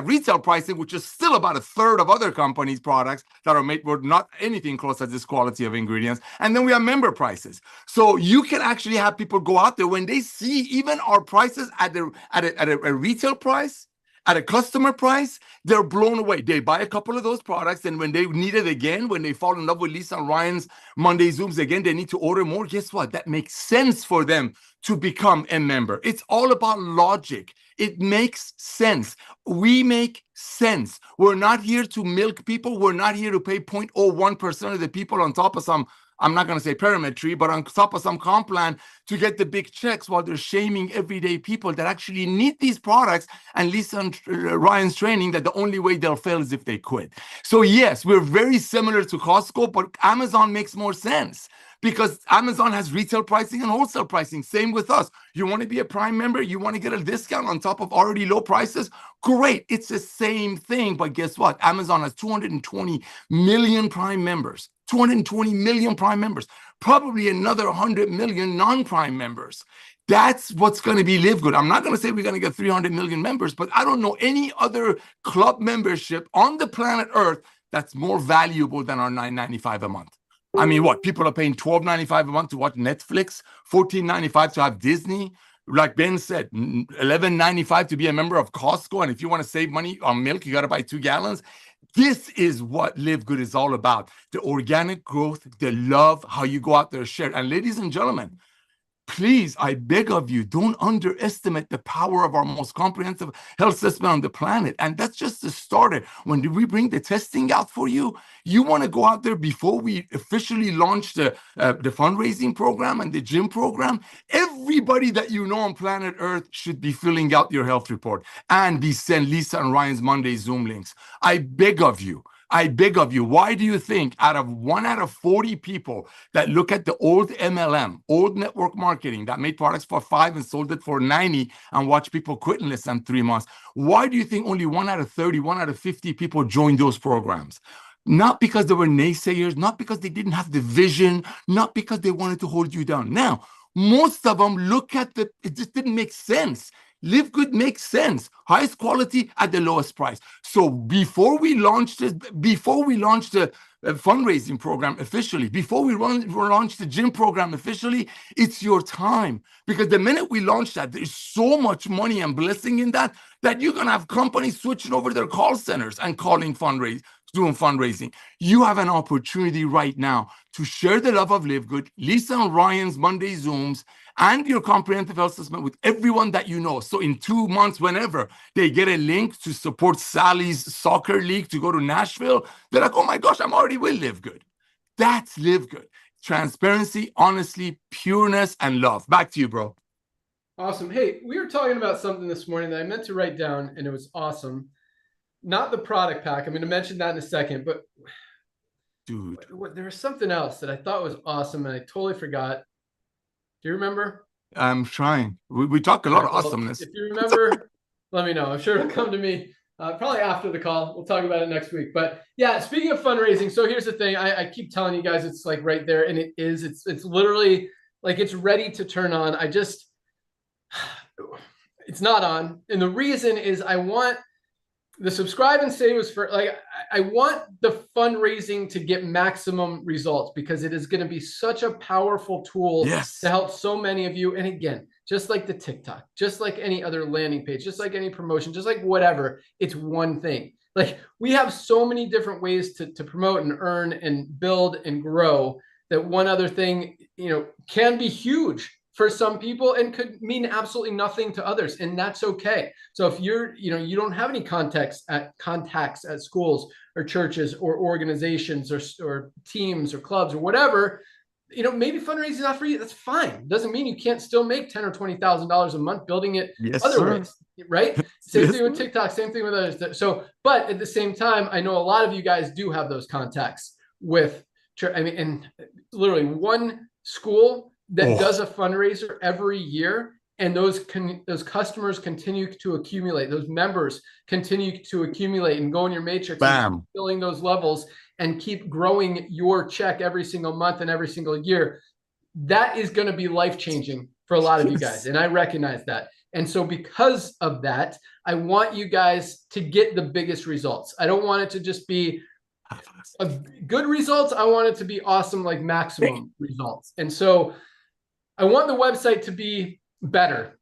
retail pricing, which is still about a third of other companies' products that are made with not anything close to this quality of ingredients. And then we have member prices. So you can actually have people go out there when they see even our prices at a retail price, at a customer price, they're blown away. They buy a couple of those products, and when they need it again, when they fall in love with Lisa and Ryan's Monday Zooms again, they need to order more. Guess what? That makes sense for them to become a member. It's all about logic. It makes sense. We make sense. We're not here to milk people. We're not here to pay 0.01% of the people on top of some, I'm not going to say pyramid tree, but on top of some comp plan to get the big checks while they're shaming everyday people that actually need these products. And Lisa and Ryan's training that the only way they'll fail is if they quit. So yes, we're very similar to Costco, but Amazon makes more sense because Amazon has retail pricing and wholesale pricing. Same with us. You want to be a Prime member? You want to get a discount on top of already low prices? Great. It's the same thing. But guess what? Amazon has 220 million Prime members. 220 million Prime members, probably another 100 million non-Prime members. That's what's going to be Livegood. I'm not going to say we're going to get 300 million members, but I don't know any other club membership on the planet Earth that's more valuable than our $9.95 a month. I mean, what? People are paying $12.95 a month to watch Netflix, $14.95 to have Disney. Like Ben said, $11.95 to be a member of Costco. And if you want to save money on milk, you got to buy 2 gallons. This is what Livegood is all about. The organic growth, the love, how you go out there and share. And ladies and gentlemen, please, I beg of you, don't underestimate the power of our most comprehensive health system on the planet. And that's just the starter. When we bring the testing out for you, you want to go out there before we officially launch the fundraising program and the gym program. Everybody that you know on planet Earth should be filling out your health report and be sent Lisa and Ryan's Monday Zoom links. I beg of you. I beg of you, why do you think out of 1 out of 40 people that look at the old MLM, old network marketing that made products for $5 and sold it for $90 and watched people quit in less than 3 months, why do you think only 1 out of 30, 1 out of 50 people joined those programs? Not because they were naysayers, not because they didn't have the vision, not because they wanted to hold you down. Now, most of them look at it just didn't make sense. Livegood makes sense. Highest quality at the lowest price. So before we launch this, before we launch the fundraising program officially, before we launch the gym program officially, it's your time. Because the minute we launch that, there's so much money and blessing in that, that you're going to have companies switching over their call centers and calling doing fundraising. You have an opportunity right now to share the love of Livegood, Lisa and Ryan's Monday Zooms, and your comprehensive health assessment with everyone that you know. So in 2 months, whenever they get a link to support Sally's soccer league to go to Nashville, they're like, oh my gosh, I'm already with Livegood. That's Livegood. Transparency, honesty, pureness, and love. Back to you, bro. Awesome. Hey, we were talking about something this morning that I meant to write down, and it was awesome. Not the product pack. I'm going to mention that in a second, but dude, there was something else that I thought was awesome, and I totally forgot. Do you remember? I'm trying. We talk a lot of awesomeness. If you remember, let me know. I'm sure it'll come to me probably after the call. We'll talk about it next week. But yeah, speaking of fundraising, so here's the thing. I keep telling you guys it's like right there, and it is. It's literally like it's ready to turn on. It's not on. And the reason is I want the subscribe and save was for like, I want the fundraising to get maximum results because it is going to be such a powerful tool to help so many of you. And again, just like the TikTok, just like any other landing page, just like any promotion, just like whatever, it's one thing. Like we have so many different ways to promote and earn and build and grow that one other thing, can be huge for some people and could mean absolutely nothing to others. And that's okay. So if you're, you don't have any contacts at schools or churches or organizations or teams or clubs or whatever, maybe fundraising is not for you. That's fine. Doesn't mean you can't still make $10,000 or $20,000 a month building it other ways, right? Same thing with TikTok, same thing with others. So, but at the same time, I know a lot of you guys do have those contacts with, and literally one school that does a fundraiser every year, and those customers continue to accumulate, those members continue to accumulate and go in your matrix, and filling those levels and keep growing your check every single month and every single year. That is going to be life-changing for a lot of you guys, and I recognize that. And so because of that, I want you guys to get the biggest results. I don't want it to just be good results. I want it to be awesome, like maximum results. And so I want the website to be better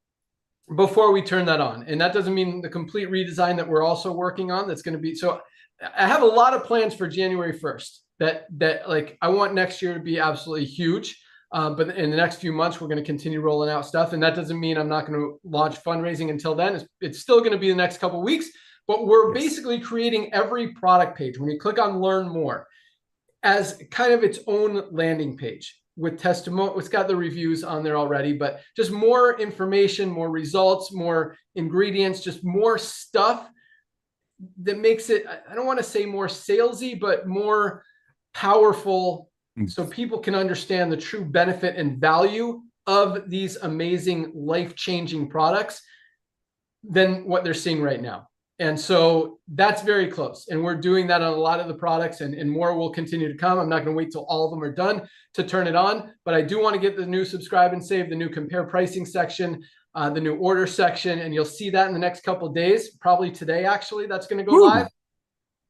before we turn that on. And that doesn't mean the complete redesign that we're also working on. That's going to be, so I have a lot of plans for January 1st that like I want next year to be absolutely huge. But in the next few months, we're going to continue rolling out stuff. And that doesn't mean I'm not going to launch fundraising until then. It's still going to be the next couple of weeks, but we're basically creating every product page. When you click on learn more as kind of its own landing page, with testimony, it's got the reviews on there already, but just more information, more results, more ingredients, just more stuff that makes it, I don't want to say more salesy, but more powerful so people can understand the true benefit and value of these amazing life-changing products than what they're seeing right now. And so that's very close. And we're doing that on a lot of the products, and more will continue to come. I'm not going to wait till all of them are done to turn it on, but I do want to get the new subscribe and save, the new compare pricing section, the new order section, and you'll see that in the next couple of days, probably today, actually, that's going to go live.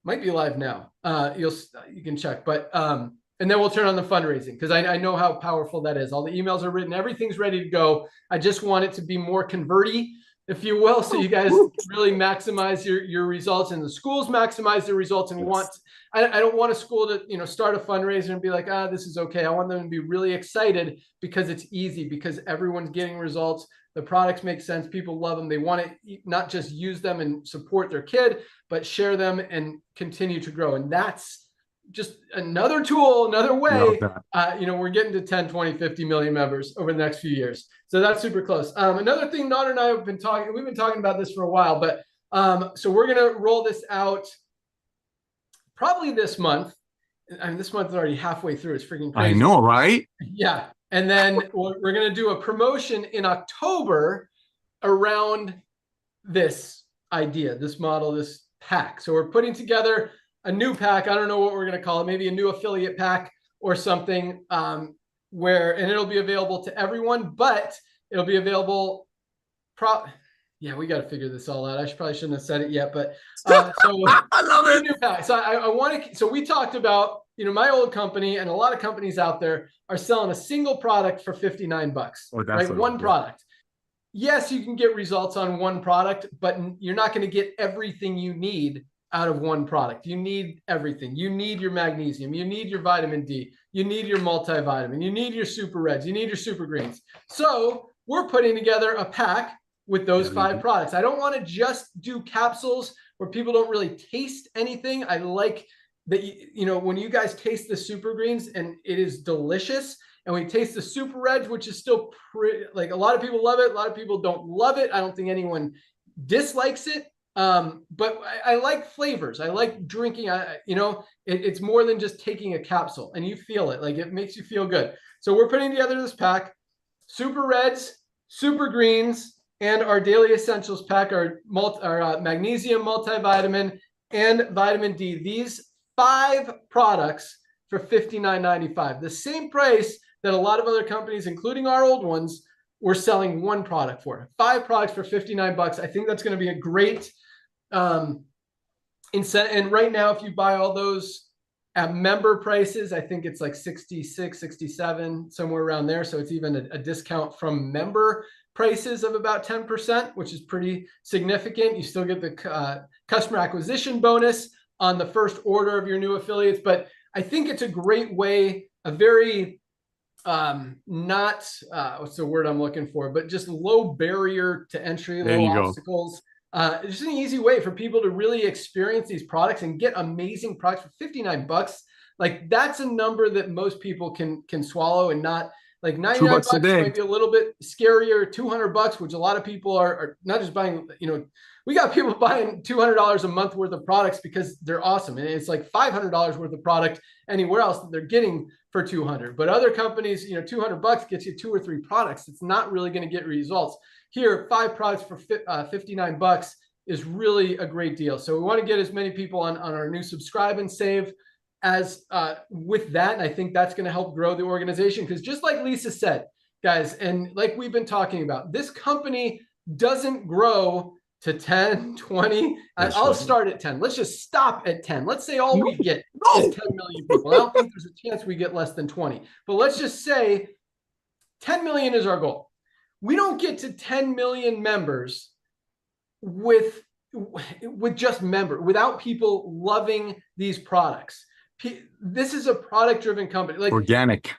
Might be live now. You can check, but, and then we'll turn on the fundraising because I know how powerful that is. All the emails are written. Everything's ready to go. I just want it to be more converty if you will, so you guys really maximize your results, and the schools maximize their results. And I don't want a school to start a fundraiser and be like, this is okay. I want them to be really excited because it's easy, because everyone's getting results. The products make sense. People love them. They want to not just use them and support their kid, but share them and continue to grow. And that's just another tool, another way. We're getting to 10, 20, 50 million members over the next few years. So that's super close. Another thing, Nader and I have been talking, we've been talking about this for a while, but so we're going to roll this out probably this month. I mean, this month is already halfway through. It's freaking crazy. I know, right? Yeah. And then we're going to do a promotion in October around this idea, this model, this pack. So we're putting together a new pack. I don't know what we're going to call it. Maybe a new affiliate pack or something, and it'll be available to everyone, but it'll be available. Yeah, we got to figure this all out. Probably shouldn't have said it yet, but so I love it. New pack. So I want to. So we talked about, my old company, and a lot of companies out there are selling a single product for $59. Right, one product. Yes, you can get results on one product, but you're not going to get everything you need out of one product. You need everything. You need your magnesium. You need your vitamin D. You need your multivitamin. You need your super reds. You need your super greens. So we're putting together a pack with those 5 products. I don't want to just do capsules where people don't really taste anything. I like that, when you guys taste the super greens and it is delicious, and we taste the super reds, which is still pretty, like, a lot of people love it. A lot of people don't love it. I don't think anyone dislikes it. But I like flavors. I like drinking. It's more than just taking a capsule, and you feel it. Like, it makes you feel good. So we're putting together this pack: super reds, super greens, and our daily essentials pack, our magnesium, multivitamin, and vitamin D. These 5 products for $59.95, the same price that a lot of other companies, including our old ones, were selling one product for. 5 products for $59. I think that's going to be a great incentive. And right now, if you buy all those at member prices, I think it's like 66, 67, somewhere around there. So it's even a discount from member prices of about 10%, which is pretty significant. You still get the customer acquisition bonus on the first order of your new affiliates. But I think it's a great way, a very what's the word I'm looking for, but just low barrier to entry, low obstacles. Just an easy way for people to really experience these products and get amazing products for $59. Like, that's a number that most people can swallow, and not like $99 might be a little bit scarier. $200, which a lot of people are not just buying, we got people buying $200 a month worth of products because they're awesome. And it's like $500 worth of product anywhere else that they're getting for $200. But other companies, $200 gets you 2 or 3 products. It's not really going to get results. Here, 5 products for $59 is really a great deal. So we want to get as many people on our new subscribe and save as with that. And I think that's going to help grow the organization, because just like Lisa said, guys, and like we've been talking about, this company doesn't grow to 10, 20. I'll start at 10. Let's just stop at 10. Let's say all we get is 10 million people. I don't think there's a chance we get less than 20. But let's just say 10 million is our goal. We don't get to 10 million members with just without people loving these products. This is a product-driven company. Like, organic.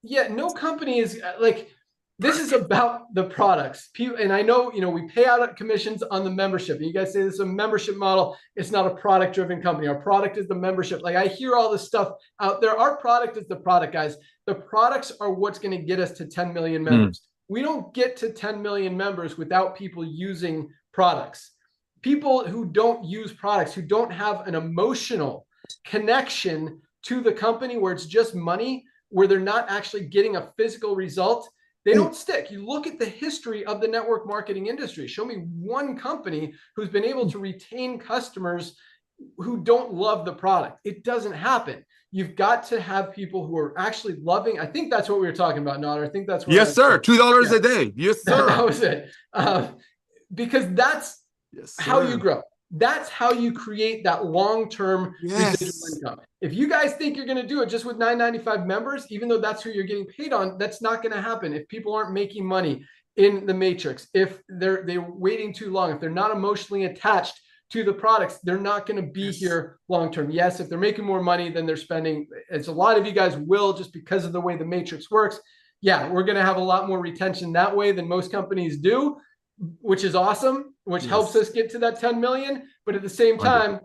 Yeah, no company is like, this is about the products. And I know, we pay out commissions on the membership. And you guys say this is a membership model. It's not a product-driven company. Our product is the membership. Like, I hear all this stuff out there. Our product is the product, guys. The products are what's going to get us to 10 million members. We don't get to 10 million members without people using products. People who don't use products, who don't have an emotional connection to the company, where it's just money, where they're not actually getting a physical result, they don't stick. You look at the history of the network marketing industry. Show me one company who's been able to retain customers who don't love the product. It doesn't happen. You've got to have people who are actually loving. I think that's what we were talking about, Nader. I think that's what. Yes, sir. $2 a day. Yes, sir. That was it. Because that's how you grow. That's how you create that long-term Yes. residual income. If you guys think you're going to do it just with 995 members, even though that's who you're getting paid on, that's not going to happen. If people aren't making money in the matrix, if they're waiting too long, if they're not emotionally attached to the products, they're not going to be here long-term. Yes, if they're making more money than they're spending, as a lot of you guys will, just because of the way the matrix works. Yeah, we're going to have a lot more retention that way than most companies do, which is awesome, which helps us get to that 10 million. But at the same time,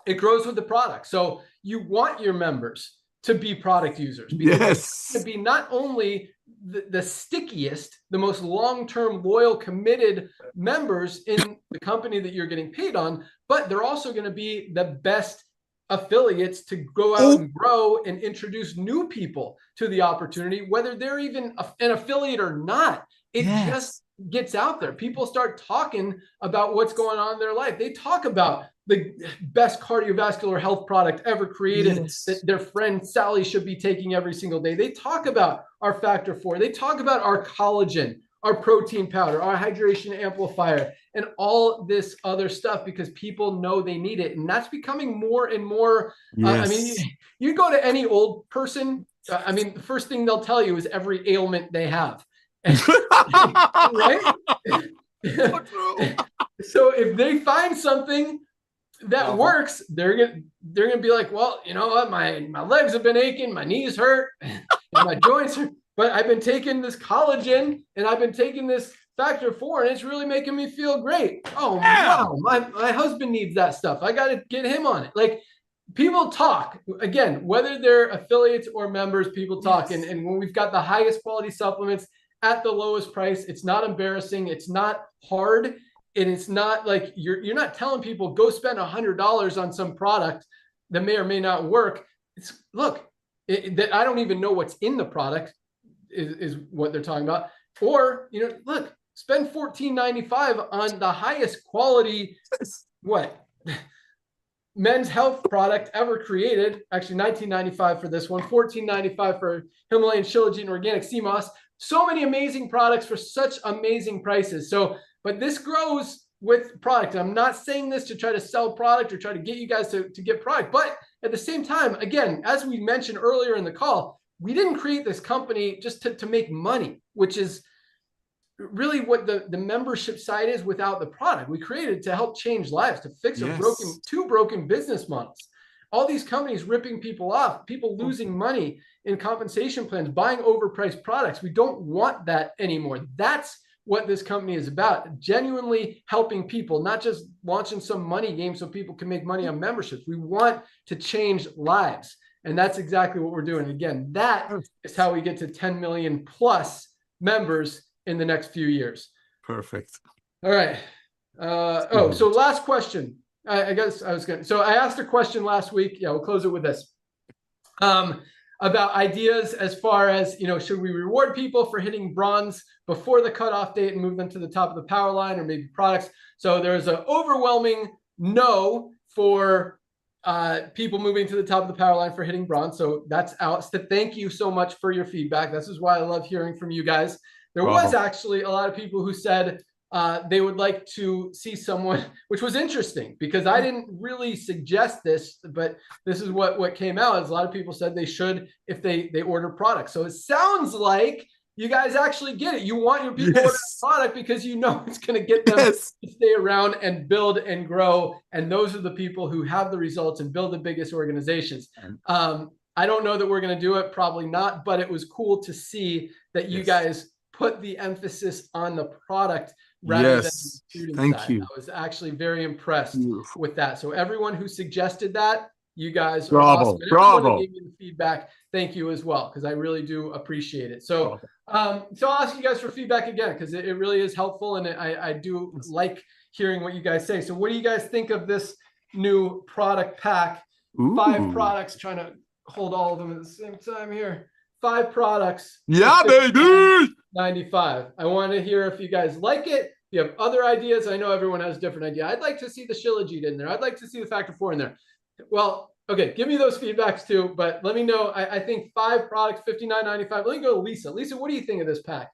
it grows with the product. So you want your members to be product users, because to be not only the stickiest, the most long-term, loyal, committed members in the company that you're getting paid on, but they're also going to be the best affiliates to go out and grow and introduce new people to the opportunity, whether they're even an affiliate or not. It just gets out there. People start talking about what's going on in their life. They talk about the best cardiovascular health product ever created that their friend Sally should be taking every single day. They talk about our Factor 4. They talk about our collagen, our protein powder, our hydration amplifier, and all this other stuff, because people know they need it. And that's becoming more and more. I mean, you go to any old person, I mean, the first thing they'll tell you is every ailment they have. Right? So if they find something that works, they're gonna be like, well, you know what, my legs have been aching, my knees hurt, and my joints hurt, but I've been taking this collagen and I've been taking this Factor 4, and it's really making me feel great. Oh wow, my husband needs that stuff. I got to get him on it. Like, people talk, again, whether they're affiliates or members, people talk, and when we've got the highest quality supplements at the lowest price, it's not embarrassing, it's not hard, and it's not like you're not telling people go spend $100 on some product that may or may not work. It's look, that I don't even know what's in the product is what they're talking about. Or, you know, look, spend $14.95 on the highest quality men's health product ever created. Actually, $19.95 for this one, $14.95 for Himalayan Shilajit Organic Sea Moss. So many amazing products for such amazing prices. So, but this grows with product. I'm not saying this to try to sell product or try to get you guys to get product, but at the same time, again, as we mentioned earlier in the call, we didn't create this company just to make money, which is really what the membership side is without the product. We created to help change lives, to fix two broken business models. All these companies ripping people off, people losing money in compensation plans, buying overpriced products. We don't want that anymore. That's what this company is about, genuinely helping people, not just launching some money game so people can make money on memberships. We want to change lives. And that's exactly what we're doing. Again, that is how we get to 10 million plus members in the next few years. Perfect. All right. So last question. I guess I was going to, so I asked a question last week. Yeah, we'll close it with this. About ideas as far as, you know, should we reward people for hitting bronze before the cutoff date and move them to the top of the power line, or maybe products? So there's an overwhelming no for people moving to the top of the power line for hitting bronze. So that's out. So thank you so much for your feedback. This is why I love hearing from you guys. There was actually a lot of people who said they would like to see someone, which was interesting because I didn't really suggest this, but this is what came out. Is a lot of people said they should if they order products. So it sounds like you guys actually get it. You want your people to order the product because you know it's going to get them to stay around and build and grow. And those are the people who have the results and build the biggest organizations. I don't know that we're going to do it, probably not, but it was cool to see that you guys put the emphasis on the product rather than the student side. I was actually very impressed with that. So everyone who suggested that, you guys are awesome. And everyone who gave me the feedback, thank you as well, because I really do appreciate it. So, so I'll ask you guys for feedback again, because it really is helpful, and I do like hearing what you guys say. So what do you guys think of this new product pack? 5 products, trying to hold all of them at the same time here. 5 products. Yeah, baby. 95. I want to hear if you guys like it. If you have other ideas, I know everyone has different ideas. I'd like to see the Shilajit in there. I'd like to see the Factor 4 in there. Well, okay, give me those feedbacks too, but let me know. I think 5 products, $59.95. Let me go to Lisa. Lisa, what do you think of this pack?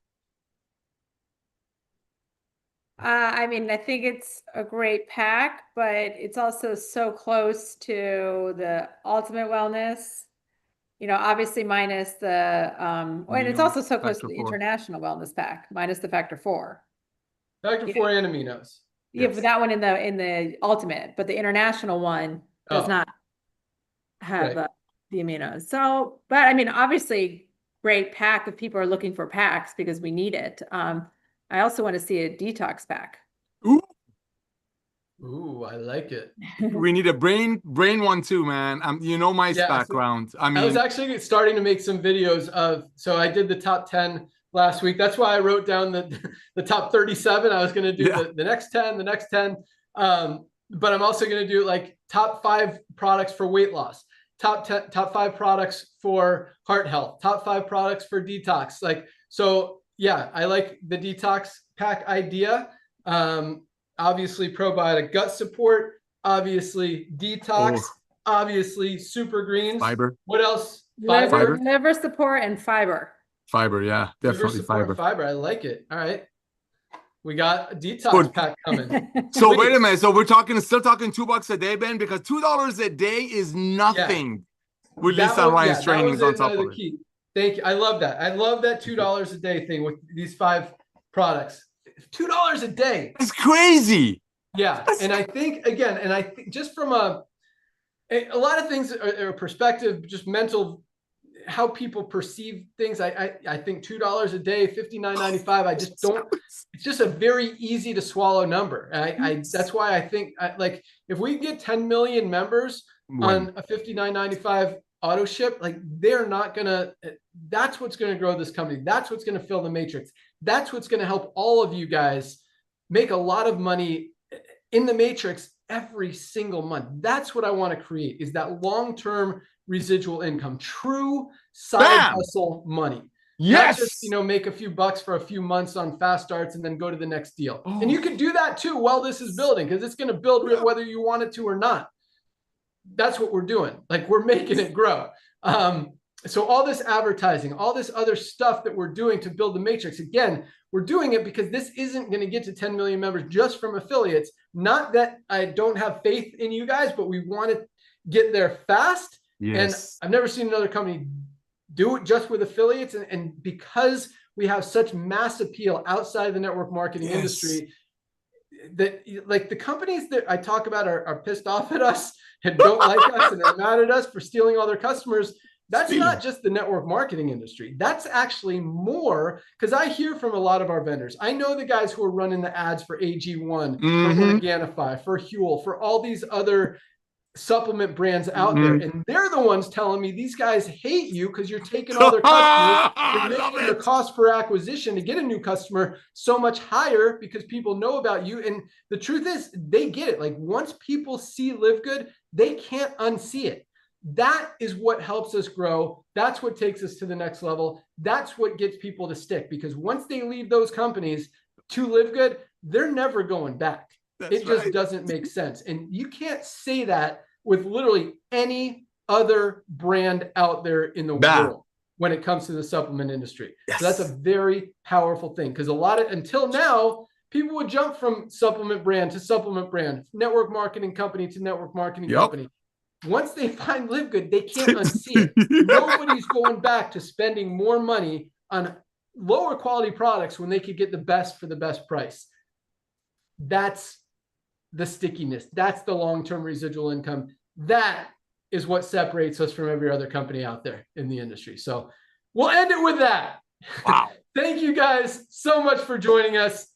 I mean, I think it's a great pack, but it's also so close to the Ultimate Wellness. You know, obviously minus the and it's also so close to the International Wellness Pack, minus the Factor 4. Factor 4 and aminos. Yeah, but that one in the Ultimate, but the International one does not have the aminos. So, but I mean, obviously, great pack if people are looking for packs because we need it. I also want to see a detox pack. Ooh, I like it. We need a brain one too, man. You know my background. I mean, I was actually starting to make some videos of. So I did the top 10 last week. That's why I wrote down the top 37. I was going to do the next 10, the next 10. But I'm also going to do like top 5 products for weight loss, top 5 products for heart health, top 5 products for detox. Like, so yeah, I like the detox pack idea. Obviously probiotic gut support, obviously detox, obviously super greens. Fiber. What else? Fiber. Liver support and fiber. Fiber, yeah, definitely fiber. Fiber, I like it. All right. We got a detox pack coming. So wait a minute. So we're still talking $2 a day, Ben, because $2 a day is nothing with Lisa and Ryan's trainings on top of it. Key. Thank you. I love that. I love that $2 a day thing with these 5 products. $2 a day. It's crazy. Yeah. And I think, again, just from a lot of things are perspective, just mental, how people perceive things. I think $2 a day, $59.95. I just don't, it's just a very easy to swallow number. That's why I think like if we get 10 million members on a $59.95 auto ship, like they're not gonna, that's what's going to grow this company. That's what's going to fill the matrix. That's what's going to help all of you guys make a lot of money in the matrix every single month. That's what I want to create, is that long-term residual income, true side hustle money. Yes. Not just, make a few bucks for a few months on fast starts and then go to the next deal. And you can do that too while this is building, because it's going to build whether you want it to or not. That's what we're doing. Like, we're making it grow. So all this advertising, all this other stuff that we're doing to build the matrix, again, we're doing it because this isn't going to get to 10 million members just from affiliates. Not that I don't have faith in you guys, but we want to get there fast. Yes. And I've never seen another company do it just with affiliates. And because we have such mass appeal outside the network marketing industry, that like the companies that I talk about are pissed off at us and don't like us and are mad at us for stealing all their customers. That's not just the network marketing industry. That's actually more, because I hear from a lot of our vendors. I know the guys who are running the ads for AG1, for Organifi, for Huel, for all these other supplement brands out there. And they're the ones telling me these guys hate you because you're taking all their customers. You're making the cost per acquisition to get a new customer so much higher because people know about you. And the truth is, they get it. Like, once people see Livegood, they can't unsee it. That is what helps us grow. That's what takes us to the next level. That's what gets people to stick, because once they leave those companies to Livegood, they're never going back. It just doesn't make sense. And you can't say that with literally any other brand out there in the world when it comes to the supplement industry. So that's a very powerful thing, because until now, people would jump from supplement brand to supplement brand, network marketing company to network marketing company. Once they find Livegood, they can't unsee it. Nobody's going back to spending more money on lower quality products when they could get the best for the best price. That's the stickiness. That's the long-term residual income. That is what separates us from every other company out there in the industry. So we'll end it with that. Wow. Thank you guys so much for joining us.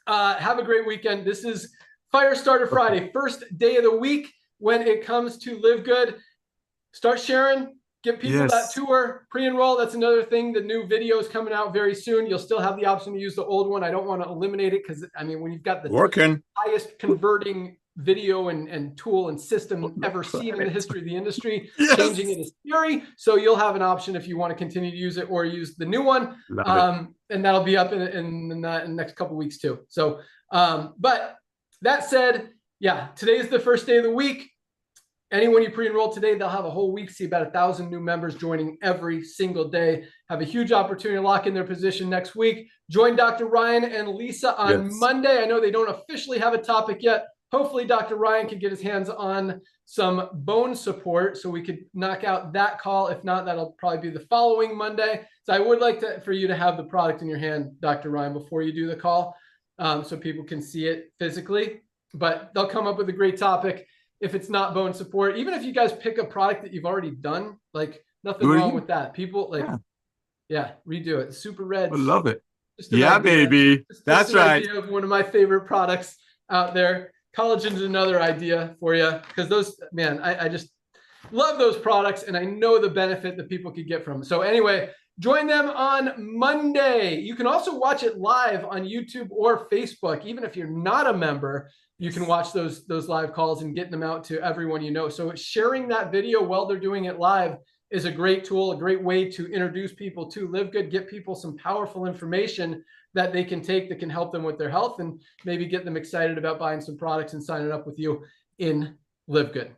Have a great weekend. This is Firestarter Friday, first day of the week. When it comes to Livegood, start sharing, get people that tour, pre-enroll. That's another thing. The new video is coming out very soon. You'll still have the option to use the old one. I don't want to eliminate it, because I mean, when you've got the highest converting video and tool and system ever seen in the history of the industry, changing it is scary. So you'll have an option if you want to continue to use it or use the new one. And that'll be up in the next couple of weeks too. So, but that said, yeah, today is the first day of the week. Anyone you pre-enroll today, they'll have a whole week, see about 1,000 new members joining every single day. Have a huge opportunity to lock in their position next week. Join Dr. Ryan and Lisa on Monday. I know they don't officially have a topic yet. Hopefully Dr. Ryan can get his hands on some bone support so we could knock out that call. If not, that'll probably be the following Monday. So I would like for you to have the product in your hand, Dr. Ryan, before you do the call, so people can see it physically. But they'll come up with a great topic. If it's not bone support, even if you guys pick a product that you've already done, like nothing wrong with that. People like, yeah, redo it. Super Reds. I love it. Yeah, baby. That's right. Idea of one of my favorite products out there. Collagen is another idea for you, because those, man, I just love those products, and I know the benefit that people could get from them. So anyway, join them on Monday. You can also watch it live on YouTube or Facebook. Even if you're not a member, you can watch those live calls and get them out to everyone you know. So sharing that video while they're doing it live is a great tool, a great way to introduce people to Livegood, get people some powerful information that they can take that can help them with their health, and maybe get them excited about buying some products and signing up with you in Livegood.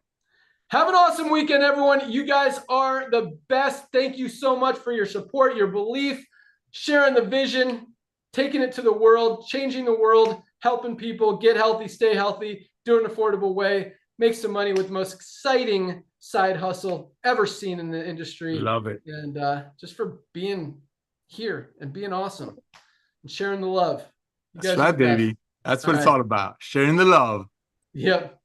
Have an awesome weekend, everyone. You guys are the best. Thank you so much for your support, your belief, sharing the vision, taking it to the world, changing the world, helping people get healthy, stay healthy, do an affordable way, make some money with the most exciting side hustle ever seen in the industry. Love it. And just for being here and being awesome and sharing the love. That's right, baby. That's what it's all about. Sharing the love. Yep.